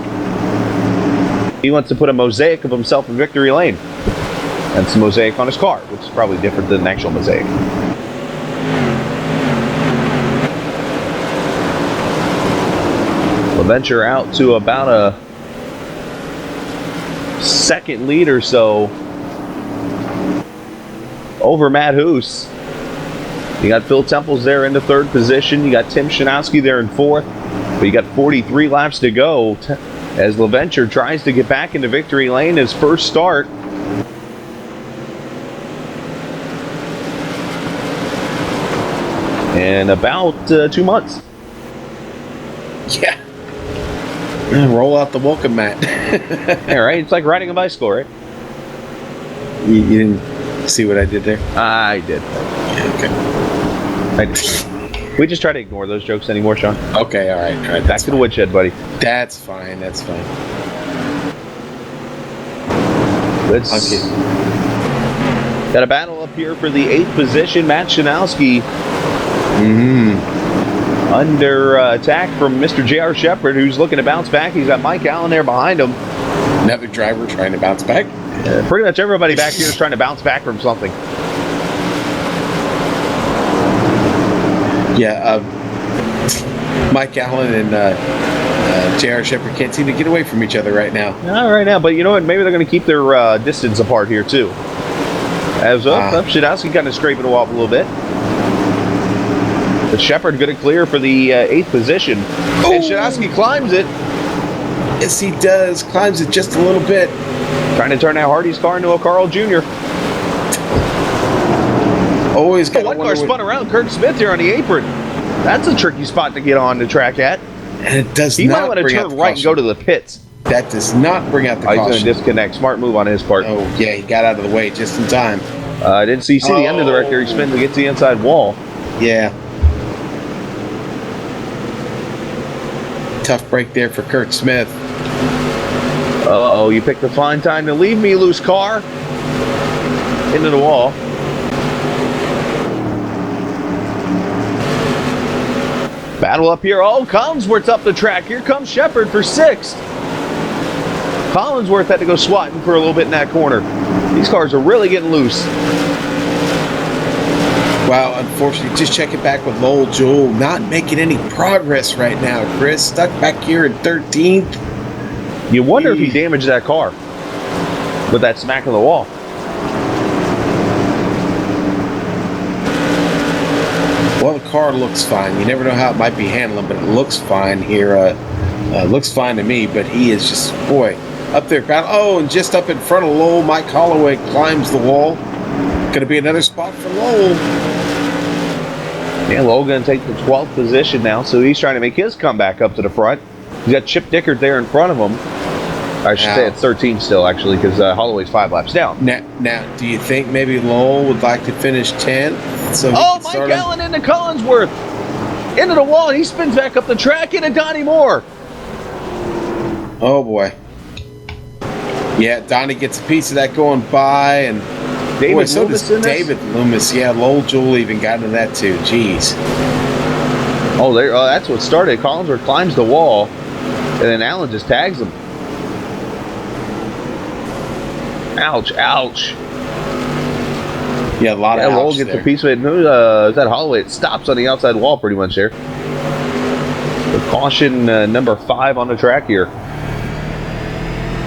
He wants to put a mosaic of himself in victory lane. And some mosaic on his car, which is probably different than an actual mosaic. We'll venture out to about a second lead or so over Matt Hoos. You got Phil Temples there into third position. You got Tim Shanowski there in fourth. But you got 43 laps to go as LaVenture tries to get back into victory lane, his first start. In about 2 months. Yeah. Roll out the welcome mat. Yeah, right? It's like riding a bicycle, right? You didn't see what I did there? I did. Okay. I did. We just try to ignore those jokes anymore, Sean. Okay, all right. Back to the woodshed, buddy. That's fine. Let's got a battle up here for the 8th position. Matt Shanowski under attack from Mr. J.R. Shepard, who's looking to bounce back. He's got Mike Allen there behind him. Another driver trying to bounce back. Pretty much everybody back here is trying to bounce back from something. Yeah, Mike Allen and J.R. Shepard can't seem to get away from each other right now. Not right now, but you know what? Maybe they're going to keep their distance apart here, too. As Shanowski kind of scraping it off a little bit. But Shepard going to clear for the 8th position. Ooh. And Shanowski climbs it. Yes, he does. Climbs it just a little bit. Trying to turn that Hardy's car into a Carl Jr. Always got one car spun around Kurt Smith here on the apron. That's a tricky spot to get on the track at. And it does he not might want to turn right and go to the pits. That does not bring out the caution. He's going to disconnect. Smart move on his part. Oh, yeah, he got out of the way just in time. I didn't see the end of the wreck there. He spins to get to the inside wall. Yeah. Tough break there for Kurt Smith. Uh-oh, you picked the fine time to leave me, loose car. Into the wall. Battle up here. Oh, Collinsworth's up the track. Here comes Shepard for 6th. Collinsworth had to go swatting for a little bit in that corner. These cars are really getting loose. Wow, unfortunately, just checking back with Lowell Jewell, not making any progress right now, Chris. Stuck back here in 13th. You wonder if he damaged that car with that smack of the wall. Well, the car looks fine. You never know how it might be handling, but it looks fine here. Looks fine to me, but he is just, boy, up there. Oh, and just up in front of Lowell, Mike Holloway climbs the wall. Going to be another spot for Lowell. Yeah, Lowell going to take the 12th position now, so he's trying to make his comeback up to the front. He's got Chip Dickert there in front of him. I should say it's 13 still, actually, because Holloway's 5 laps down. Now, do you think maybe Lowell would like to finish 10th? So Mike Allen into Collinsworth. Into the wall, and he spins back up the track into Donnie Moore. Oh, boy. Yeah, Donnie gets a piece of that going by, and David so Loomis does David Loomis. Yeah, Lowell Jewell even got into that, too. Jeez. Oh, that's what started. Collinsworth climbs the wall, and then Allen just tags him. Ouch, ouch. Yeah, a lot of ouch Lowell gets there. a piece of it. Is that Holloway? It stops on the outside wall pretty much there. The caution number 5 on the track here.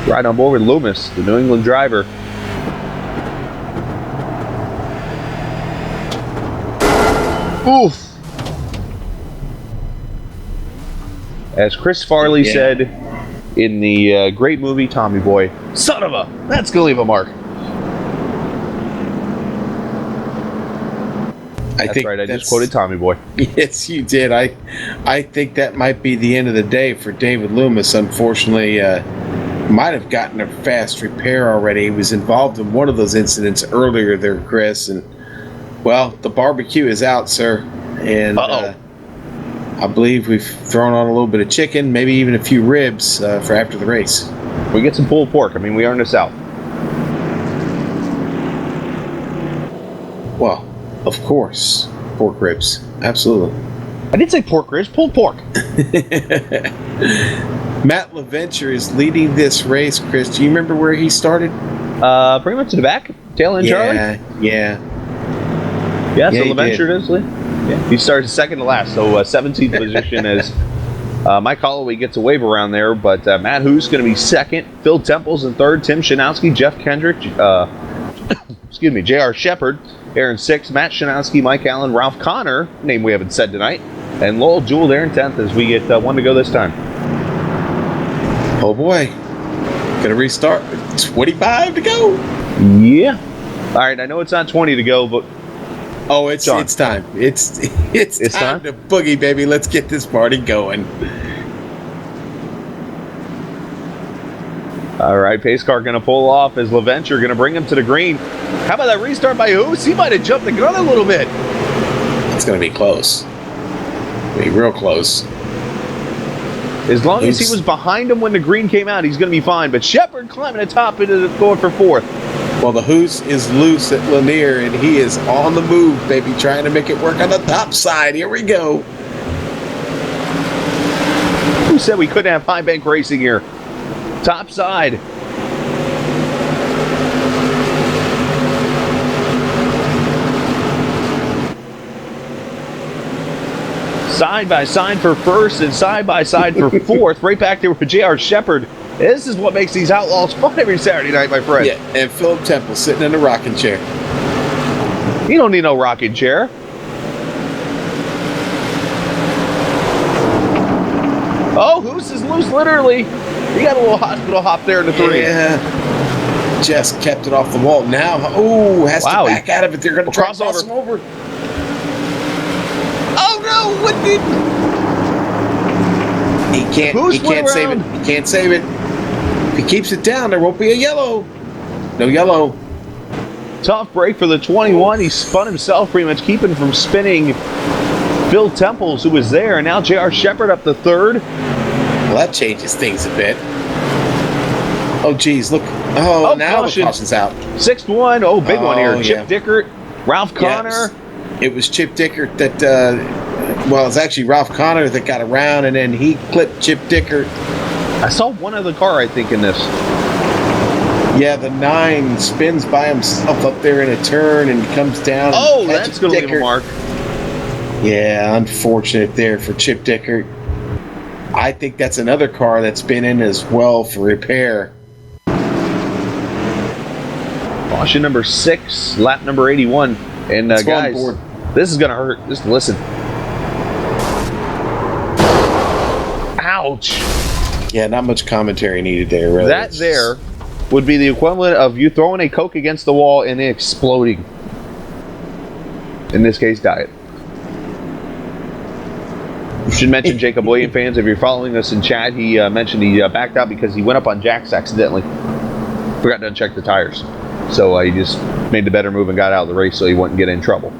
Right on board with Loomis, the New England driver. Oof. As Chris Farley said in the great movie Tommy Boy, son of a, that's going to leave a mark. That's right, I just quoted Tommy Boy. Yes, you did. I think that might be the end of the day for David Loomis. Unfortunately, might have gotten a fast repair already. He was involved in one of those incidents earlier there, Chris. And, well, the barbecue is out, sir. And I believe we've thrown on a little bit of chicken, maybe even a few ribs for after the race. We get some pulled pork. I mean, we are in the South. Well, of course, pork ribs. Absolutely. I did say pork ribs, pulled pork. Matt LaVenture is leading this race, Chris. Do you remember where he started? Pretty much to the back, tail end, Charlie. Yeah. Yeah, so he LaVenture does lead. Yeah, he started second to last, so 17th position as Mike Holloway gets a wave around there, but Matt Hoos going to be second, Phil Temples in third, Tim Shanowski, Jeff Kendrick, excuse me, J.R. Shepard, Aaron sixth, Matt Shanowski, Mike Allen, Ralph Connor, name we haven't said tonight, and Lowell Jewell there in 10th as we get one to go this time. Oh boy. Gonna restart. 25 to go. Yeah. All right, I know it's not 20 to go, but oh, it's time. It's time to boogie, baby. Let's get this party going. All right, pace car going to pull off as LaVenture going to bring him to the green. How about that restart by Hoos? He might have jumped the gun a little bit. It's going to be close. Be real close. As long as he was behind him when the green came out, he's going to be fine. But Shepard climbing the top into the going for fourth. Well, the Hoos is loose at Lanier, and he is on the move, baby, trying to make it work on the top side. Here we go. Who said we couldn't have high bank racing here? Top side. Side by side for first and side by side for fourth. Right back there with J.R. Shepard. This is what makes these Outlaws fun every Saturday night, my friend. Yeah, and Philip Temple sitting in a rocking chair. You don't need no rocking chair. Oh, Hoos is loose, literally. He got a little hospital hop there in the three. Yeah. Just kept it off the wall. Now, has to back out of it. They're going to try to cross him over. Oh, no. What did... He can't save it. He can't save it. If he keeps it down, there won't be a yellow. No yellow. Tough break for the 21. He spun himself pretty much, keeping from spinning Phil Temples, who was there. And now J.R. Shepard up to third. Well, that changes things a bit. Oh, geez. Look. Oh, now the caution's out. 6th one. Oh, big one here. Chip Dickert, Ralph Connor. It was Chip Dickert that... well, it's actually Ralph Connor that got around, and then he clipped Chip Dickert. I saw one other car, I think, in this. Yeah, the 9 spins by himself up there in a turn and comes down. Oh, that's going to leave a mark. Yeah, unfortunate there for Chip Dickert. I think that's another car that's been in as well for repair. Caution number 6, lap number 81. And guys, this is going to hurt. Just listen. Ouch. Yeah, not much commentary needed there, really. That there would be the equivalent of you throwing a Coke against the wall and it exploding. In this case, Diet. You should mention Jacob Williams fans. If you're following us in chat, he mentioned he backed out because he went up on jacks accidentally. Forgot to uncheck the tires. So he just made the better move and got out of the race so he wouldn't get in trouble.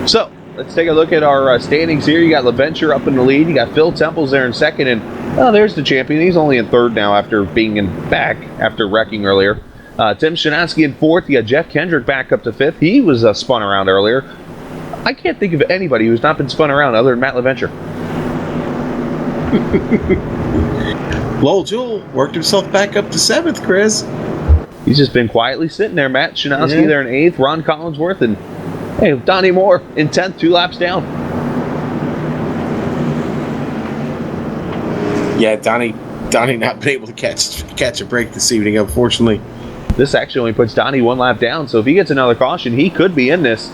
So, let's take a look at our standings here. You got LaVenture up in the lead. You got Phil Temples there in second. And, there's the champion. He's only in third now after being in back after wrecking earlier. Tim Shanowski in fourth. You got Jeff Kendrick back up to fifth. He was spun around earlier. I can't think of anybody who's not been spun around other than Matt LaVenture. Lowell Jewell worked himself back up to 7th, Chris. He's just been quietly sitting there. Matt Shanowski there in 8th. Ron Collinsworth and Donnie Moore in 10th, 2 laps down. Yeah, Donnie not been able to catch a break this evening, unfortunately. This actually only puts Donnie 1 lap down, so if he gets another caution, he could be in this.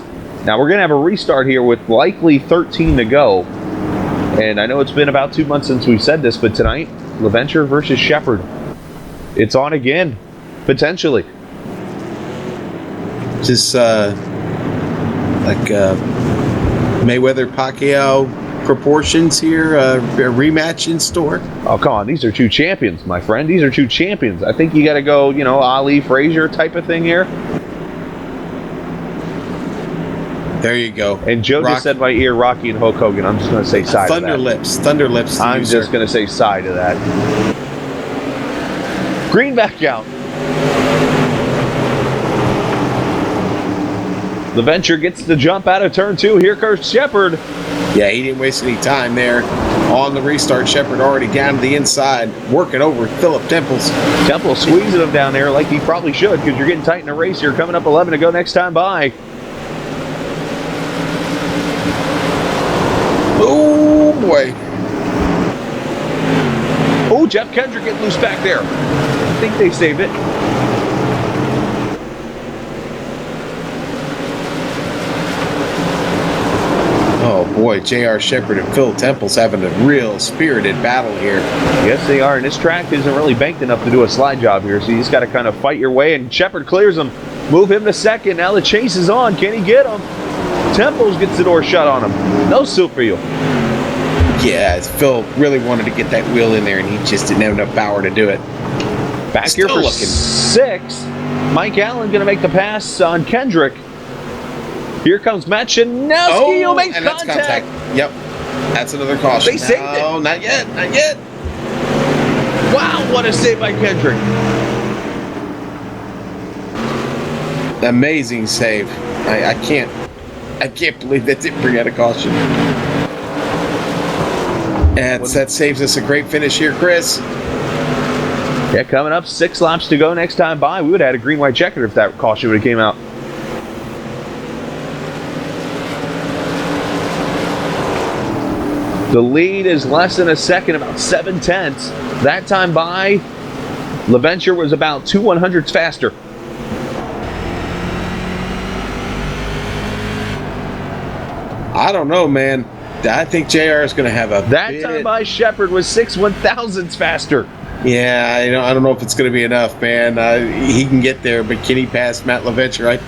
Now we're going to have a restart here with likely 13 to go. And I know it's been about 2 months since we've said this, but tonight, LaVenture versus Shepard. It's on again, potentially. Just like Mayweather-Pacquiao proportions here, a rematch in store. Oh, come on. These are 2 champions, my friend. These are 2 champions. I think you got to go, Ali, Frazier type of thing here. There you go. And Joe just said my ear, Rocky and Hulk Hogan. I'm just going to say side Thunder of that. Thunder lips. I'm just going to say side of that. Green back out. The Venture gets the jump out of turn 2. Here comes Shepard. Yeah, he didn't waste any time there. On the restart, Shepard already down to the inside, working over Philip Temples. Temple squeezing him down there like he probably should, because you're getting tight in a race here. Coming up 11 to go next time by. Oh, boy. Oh, Jeff Kendrick getting loose back there. I think they saved it. Oh, boy, J.R. Shepard and Phil Temples having a real spirited battle here. Yes, they are. And this track isn't really banked enough to do a slide job here, so you just got to kind of fight your way. And Shepard clears him. Move him to second. Now the chase is on. Can he get him? Temples gets the door shut on him. No super you. Yeah, Phil really wanted to get that wheel in there, and he just didn't have enough power to do it. Back Still here for looking. 6. Mike Allen going to make the pass on Kendrick. Here comes Matt Shanowski, who makes and that's contact. Yep, that's another caution. They saved it. No, not yet, not yet. Wow, what a save by Kendrick. Amazing save. I can't believe that didn't bring out a caution. And that saves us a great finish here, Chris. Yeah, coming up, 6 laps to go next time by. We would have had a green-white checker if that caution would have came out. The lead is less than a second, about 7/10. That time by, LaVenture was about 2 100ths faster. I don't know, man. I think JR is going to have a That time by, Shepard was 6 1,000ths faster. Yeah, I don't know if it's going to be enough, man. He can get there, but can he pass Matt LaVenture?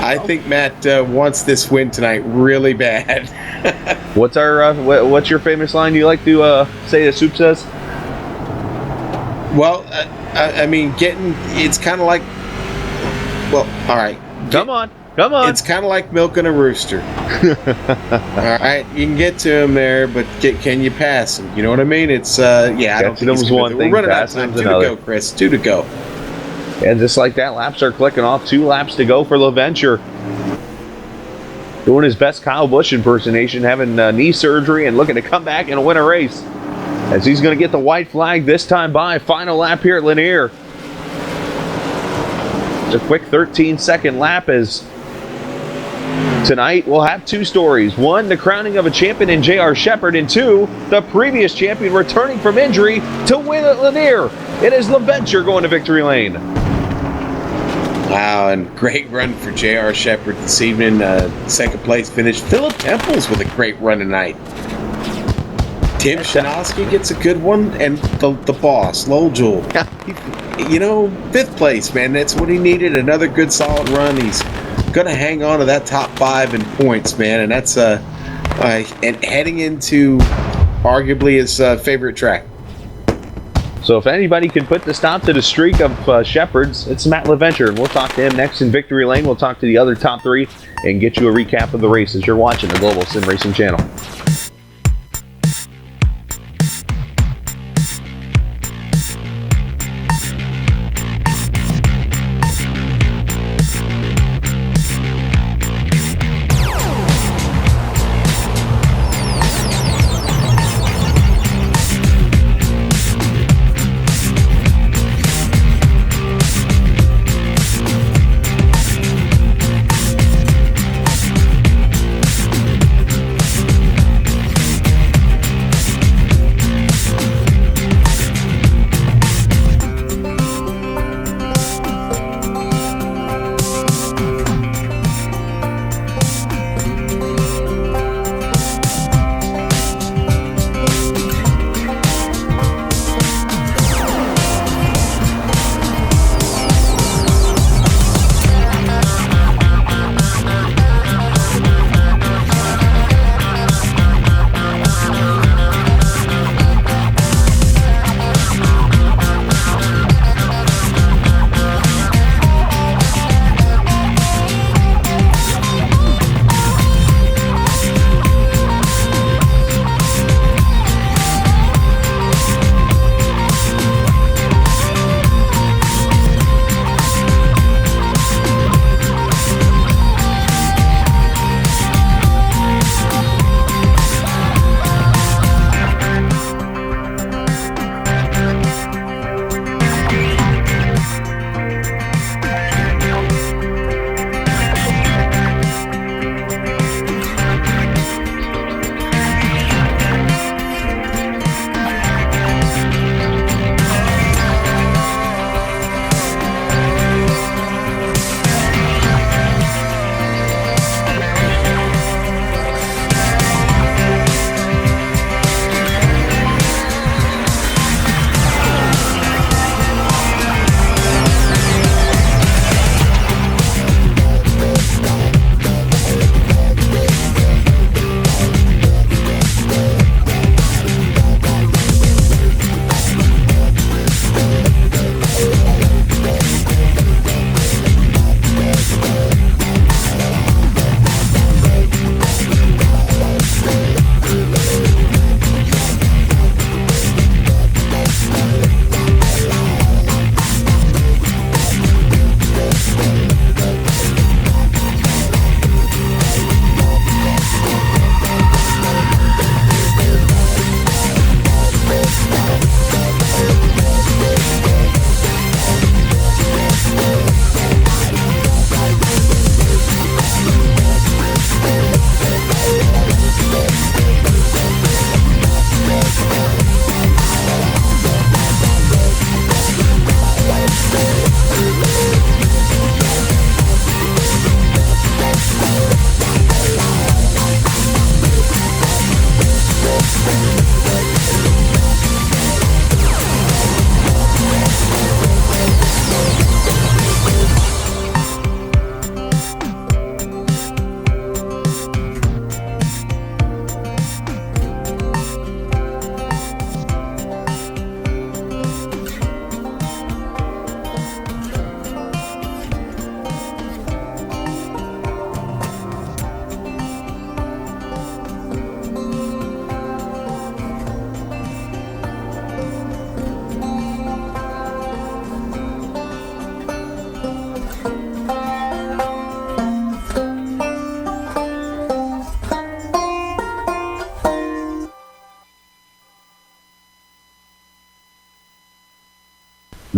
I think Matt wants this win tonight really bad. What's your famous line you like to say that Soup says? Well, I mean, it's kind of like, well, all right. Come on. It's kind of like milking a rooster. All right, you can get to him there, but can you pass him? You know what I mean? It's I don't think he's one thing. We're running out of time. 2 to go, Chris. 2 to go. And just like that, laps are clicking off. 2 laps to go for LaVenture. Doing his best Kyle Busch impersonation, having knee surgery and looking to come back and win a race. As he's going to get the white flag this time by. Final lap here at Lanier. It's a quick 13-second lap as tonight we'll have 2 stories. 1, the crowning of a champion in J.R. Shepard, and 2, the previous champion returning from injury to win at Lanier. It is LaVenture going to victory lane. Wow, and great run for J.R. Shepard this evening. Second place finish. Philip Temples with a great run tonight. Tim Shanowski gets a good one, and the boss, Lowell Jewell. 5th place, man. That's what he needed. Another good solid run. He's going to hang on to that top 5 in points, man, and that's and heading into arguably his favorite track. So if anybody can put the stop to the streak of Shepards, it's Matt LaVenture. We'll talk to him next in Victory Lane. We'll talk to the other top 3 and get you a recap of the races. You're watching the Global Sim Racing Channel.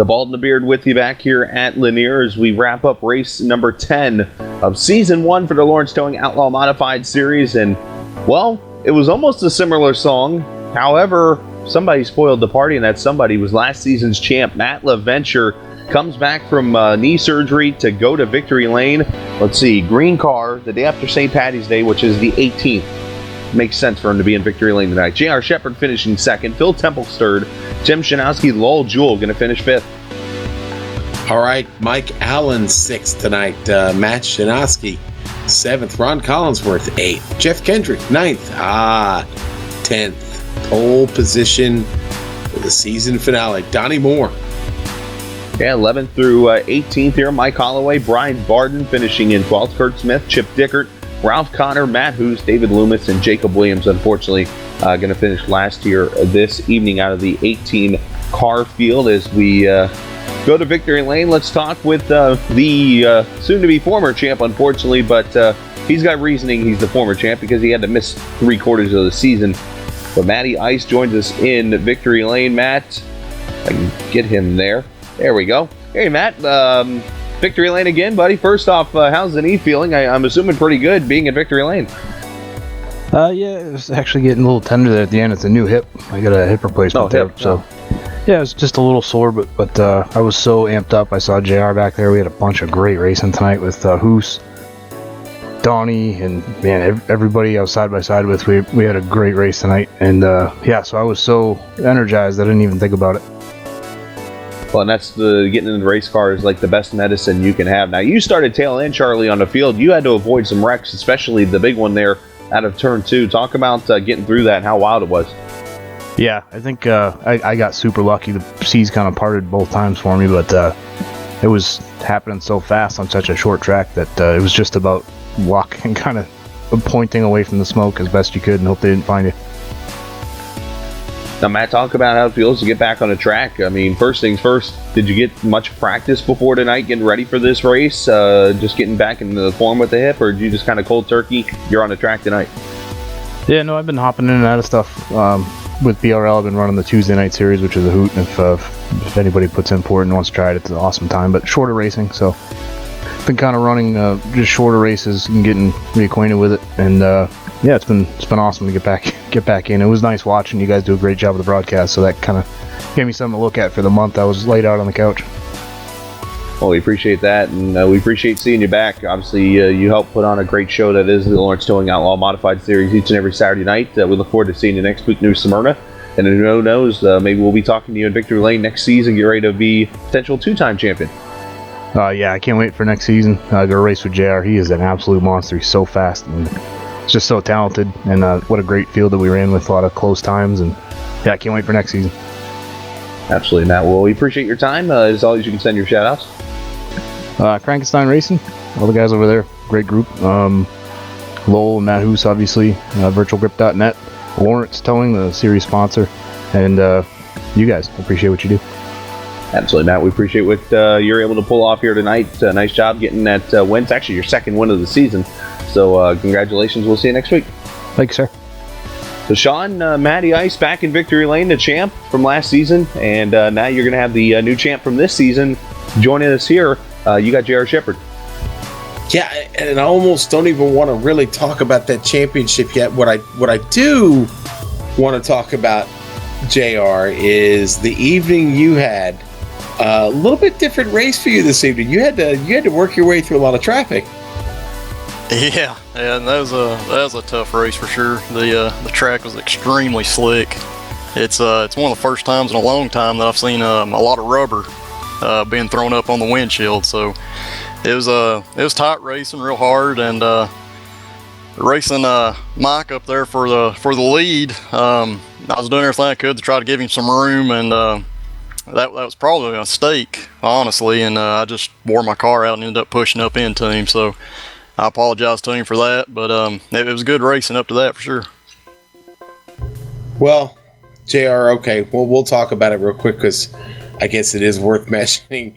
The Bald and the Beard with you back here at Lanier as we wrap up race number 10 of Season 1 for the Lawrence Towing Outlaw Modified Series. And, well, it was almost a similar song. However, somebody spoiled the party, and that somebody was last season's champ, Matt LaVenture. Comes back from knee surgery to go to victory lane. Let's see, green car the day after St. Patty's Day, which is the 18th. Makes sense for him to be in victory lane tonight. J.R. Shepard finishing second. Phil Temple third. Tim Shanowski, Lowell Jewell going to finish fifth. All right, Mike Allen sixth tonight. Matt Shanowski seventh. Ron Collinsworth eighth. Jeff Kendrick ninth. 10th. Pole position for the season finale. Donnie Moore. Yeah, 11th through 18th here. Mike Holloway, Brian Barden finishing in 12th. Kurt Smith, Chip Dickert, Ralph Connor, Matt Hoos, David Loomis, and Jacob Williams, unfortunately, going to finish last here this evening out of the 18 car field. As we go to victory lane, let's talk with the soon-to-be former champ, unfortunately, but he's got reasoning he's the former champ because he had to miss 3/4 of the season. But Matty Ice joins us in victory lane. Matt, I can get him there. There we go. Hey, Matt. Victory lane again, buddy. First off, how's the knee feeling? I'm assuming pretty good being in victory lane. Yeah, it was actually getting a little tender there at the end. It's a new hip. I got a hip replacement there. So, yeah, it was just a little sore, but I was so amped up. I saw JR back there. We had a bunch of great racing tonight with Hoos, Donnie, and, man, everybody I was side by side with. We had a great race tonight. And, yeah, so I was so energized I didn't even think about it. Well, and that's getting in the race car is like the best medicine you can have. Now, you started tail end, Charlie, on the field. You had to avoid some wrecks, especially the big one there out of turn 2. Talk about getting through that and how wild it was. Yeah, I think I got super lucky. The seas kind of parted both times for me, but it was happening so fast on such a short track that it was just about walking, kind of pointing away from the smoke as best you could and hope they didn't find you. Now, Matt, talk about how it feels to get back on the track. I mean, first things first, did you get much practice before tonight getting ready for this race? Just getting back in the form with the hip, or did you just kind of cold turkey? You're on the track tonight. Yeah, no, I've been hopping in and out of stuff. With BRL, I've been running the Tuesday night series, which is a hoot. And if anybody puts in for it and wants to try it, it's an awesome time. But shorter racing, so been kind of running just shorter races and getting reacquainted with it. And yeah, it's been awesome to get back in. It was nice watching you guys do a great job with the broadcast. So that kind of gave me something to look at for the month I was laid out on the couch. Well, we appreciate that, and we appreciate seeing you back. Obviously, you help put on a great show that is the Lawrence Towing Outlaw Modified Series each and every Saturday night. We look forward to seeing you next week, New Smyrna. And who knows, maybe we'll be talking to you in victory lane next season. Get ready to be potential 2-time champion. Yeah, I can't wait for next season. I got to race with JR. He is an absolute monster. He's so fast and just so talented. And what a great field that we ran with, a lot of close times. And yeah, I can't wait for next season. Absolutely, Matt. Well, we appreciate your time. As always, you can send your shout-outs. Frankenstein Racing, all the guys over there, great group. Lowell and Matt Hoos, obviously, virtualgrip.net, Lawrence Towing, the series sponsor, and you guys. Appreciate what you do. Absolutely, Matt. We appreciate what you're able to pull off here tonight. Nice job getting that win. It's actually your second win of the season, so congratulations. We'll see you next week. Thank you, sir. So, Sean, Matty Ice back in victory lane, the champ from last season, and now you're going to have the new champ from this season joining us here. You got J.R. Shepard. Yeah, and I almost don't even want to really talk about that championship yet. What I do want to talk about, JR, is the evening you had. A little bit different race for you this evening. You had to work your way through a lot of traffic. Yeah, and that was a tough race for sure. The track was extremely slick. It's one of the first times in a long time that I've seen a lot of rubber being thrown up on the windshield. So it was tight racing, real hard, and racing Mike up there for the lead. I was doing everything I could to try to give him some room, and that was probably a mistake, honestly. And I just wore my car out and ended up pushing up into him. So I apologize to him for that, but it was good racing up to that for sure. Well, JR, okay, well, we'll talk about it real quick because I guess it is worth mentioning.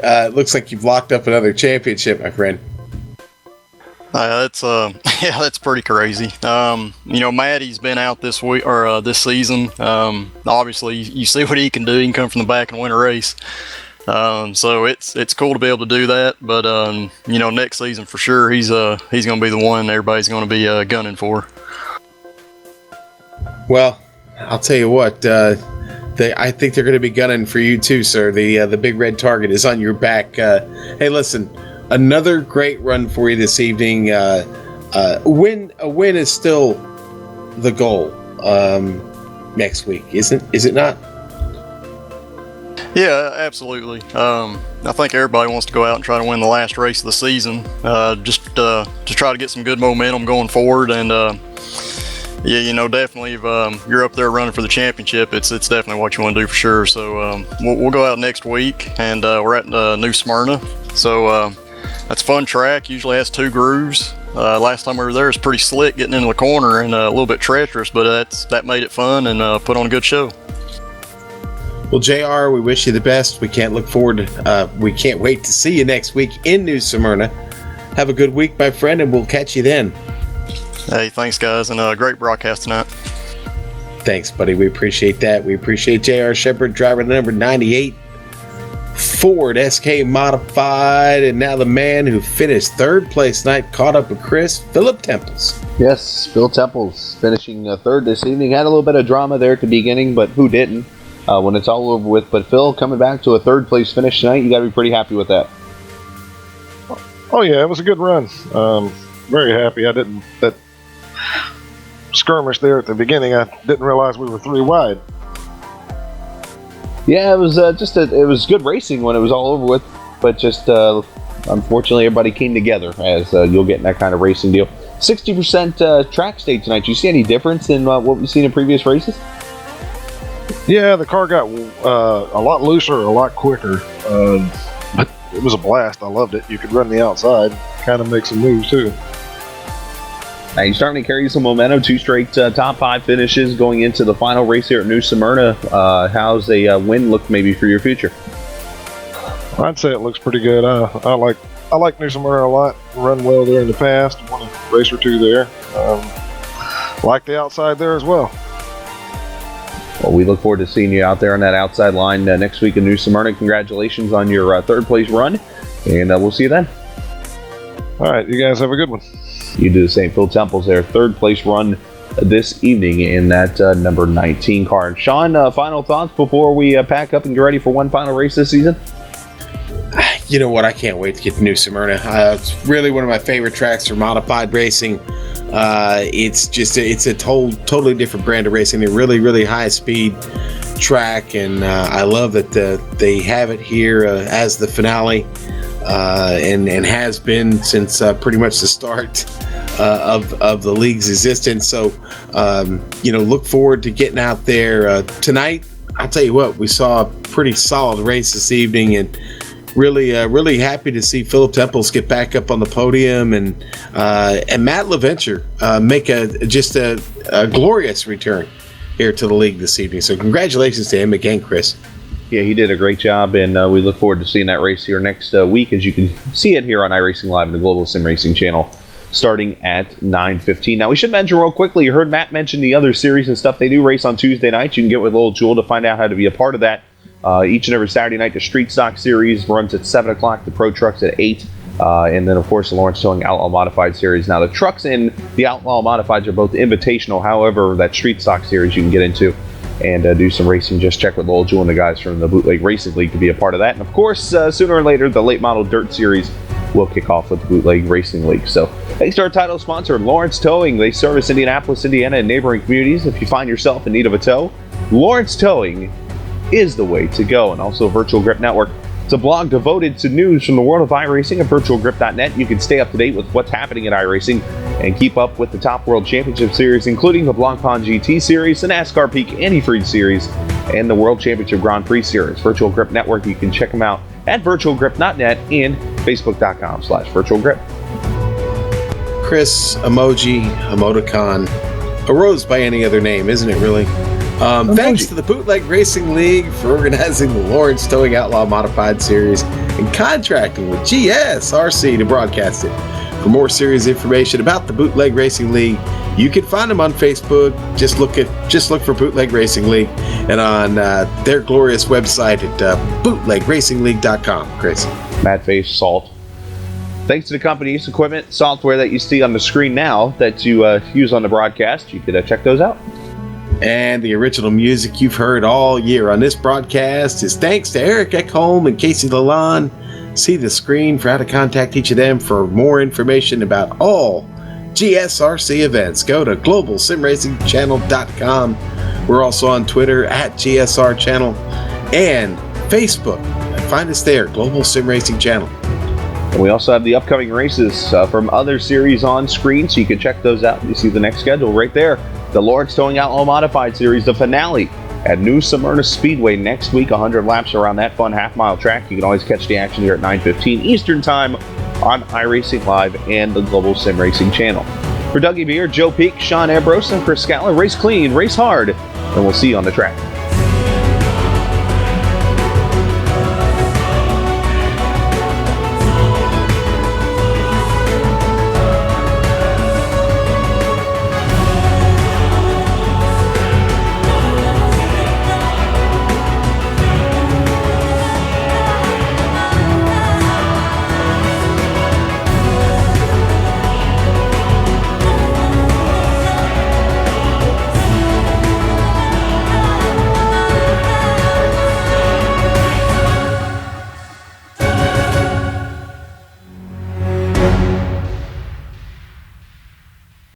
It looks like you've locked up another championship, my friend. That's pretty crazy. Maddie's been out this week or this season. Obviously, you see what he can do. He can come from the back and win a race. So it's cool to be able to do that. But next season for sure, he's going to be the one everybody's going to be gunning for. Well, I'll tell you what. I think they're going to be gunning for you too, sir. The big red target is on your back. Hey, listen, another great run for you this evening. A win is still the goal next week, is it not? Yeah, absolutely. I think everybody wants to go out and try to win the last race of the season, just to try to get some good momentum going forward. And definitely if you're up there running for the championship, it's definitely what you want to do for sure. So we'll go out next week, and we're at New Smyrna. So that's a fun track. Usually has 2 grooves. Last time we were there, it was pretty slick getting into the corner and a little bit treacherous, but that made it fun and put on a good show. Well, JR, we wish you the best. We can't wait to see you next week in New Smyrna. Have a good week, my friend, and we'll catch you then. Hey, thanks, guys, and great broadcast tonight. Thanks, buddy. We appreciate that. We appreciate JR Shepard, driver number 98, Ford SK Modified, and now the man who finished 3rd place tonight, caught up with Chris, Philip Temples. Yes, Phil Temples finishing 3rd this evening. Had a little bit of drama there at the beginning, but who didn't when it's all over with. But Phil, coming back to a 3rd place finish tonight, you got to be pretty happy with that. Oh, yeah, it was a good run. Very happy. That skirmish there at the beginning, I didn't realize we were 3 wide. Yeah, it was it was good racing when it was all over with, but just unfortunately everybody came together, as you'll get in that kind of racing deal. 60% track state tonight. Do you see any difference in what we've seen in previous races? Yeah, the car got a lot looser, a lot quicker, but it was a blast. I loved it. You could run the outside, kind of make some moves too. Now you're starting to carry some momentum. 2 straight top 5 finishes going into the final race here at New Smyrna. How's a win look maybe for your future? I'd say it looks pretty good. I like New Smyrna a lot. Run well there in the past. Won a race or 2 there. Like the outside there as well. Well, we look forward to seeing you out there on that outside line next week in New Smyrna. Congratulations on your 3rd place run, and we'll see you then. All right, you guys have a good one. You do the same. Phil Temples there, 3rd place run this evening in that number 19 car. And Sean, final thoughts before we pack up and get ready for one final race this season? You know what? I can't wait to get to New Smyrna. It's really one of my favorite tracks for modified racing. It's a totally different brand of racing. They're really, really high speed track, and I love that they have it here as the finale, and has been since pretty much the start of the league's existence. So, look forward to getting out there tonight. I'll tell you what, we saw a pretty solid race this evening, and really happy to see Philip Temples get back up on the podium, and Matt LaVenture make a glorious return here to the league this evening. So congratulations to him again, Chris. Yeah, he did a great job, and we look forward to seeing that race here next week, as you can see it here on iRacing Live and the Global Sim Racing channel, starting at 9:15. Now, we should mention real quickly, you heard Matt mention the other series and stuff. They do race on Tuesday nights. You can get with Lil Jewel to find out how to be a part of that. Each and every Saturday night, the Street Stock Series runs at 7 o'clock, the Pro Trucks at 8, and then, of course, the Lawrence Towing Outlaw Modified Series. Now, the trucks and the Outlaw Modifieds are both invitational. However, that Street Stock Series you can get into and do some racing. Just check with Lowell Jewell and the guys from the Bootleg Racing League to be a part of that. And, of course, sooner or later, the Late Model Dirt Series will kick off with the Bootleg Racing League. So, thanks to our title sponsor, Lawrence Towing. They service Indianapolis, Indiana, and neighboring communities. If you find yourself in need of a tow, Lawrence Towing is the way to go. And also Virtual Grip Network. It's a blog devoted to news from the world of iRacing at virtualgrip.net. You can stay up to date with what's happening in iRacing and keep up with the top World Championship Series, including the Blanc Pond GT Series, the NASCAR Peak Antifreeze Series, and the World Championship Grand Prix Series. Virtual Grip Network, you can check them out at virtualgrip.net and facebook.com/virtualgrip. Chris, emoji, emoticon, a rose by any other name, isn't it really? Thanks to the Bootleg Racing League for organizing the Lawrence Towing Outlaw Modified Series and contracting with GSRC to broadcast it. For more serious information about the Bootleg Racing League, you can find them on Facebook. Just look for Bootleg Racing League, and on their glorious website at bootlegracingleague.com. Chris. Mad Face Salt. Thanks to the company's equipment, software that you see on the screen now that you use on the broadcast, you could check those out. And the original music you've heard all year on this broadcast is thanks to Eric Ekholm and Casey Lalonde. See the screen for how to contact each of them for more information about all GSRC events. Go to globalsimracingchannel.com. We're also on Twitter at GSR Channel and Facebook. Find us there, Global Sim Racing Channel. And we also have the upcoming races from other series on screen, so you can check those out. You see the next schedule right there. The Lawrence Towing Outlaw Modified Series, the finale at New Smyrna Speedway next week, 100 laps around that fun half-mile track. You can always catch the action here at 9:15 Eastern Time on iRacing Live and the Global Sim Racing Channel. For Dougie Beer, Joe Peak, Sean Ambrose, and Chris Scala, race clean, race hard, and we'll see you on the track.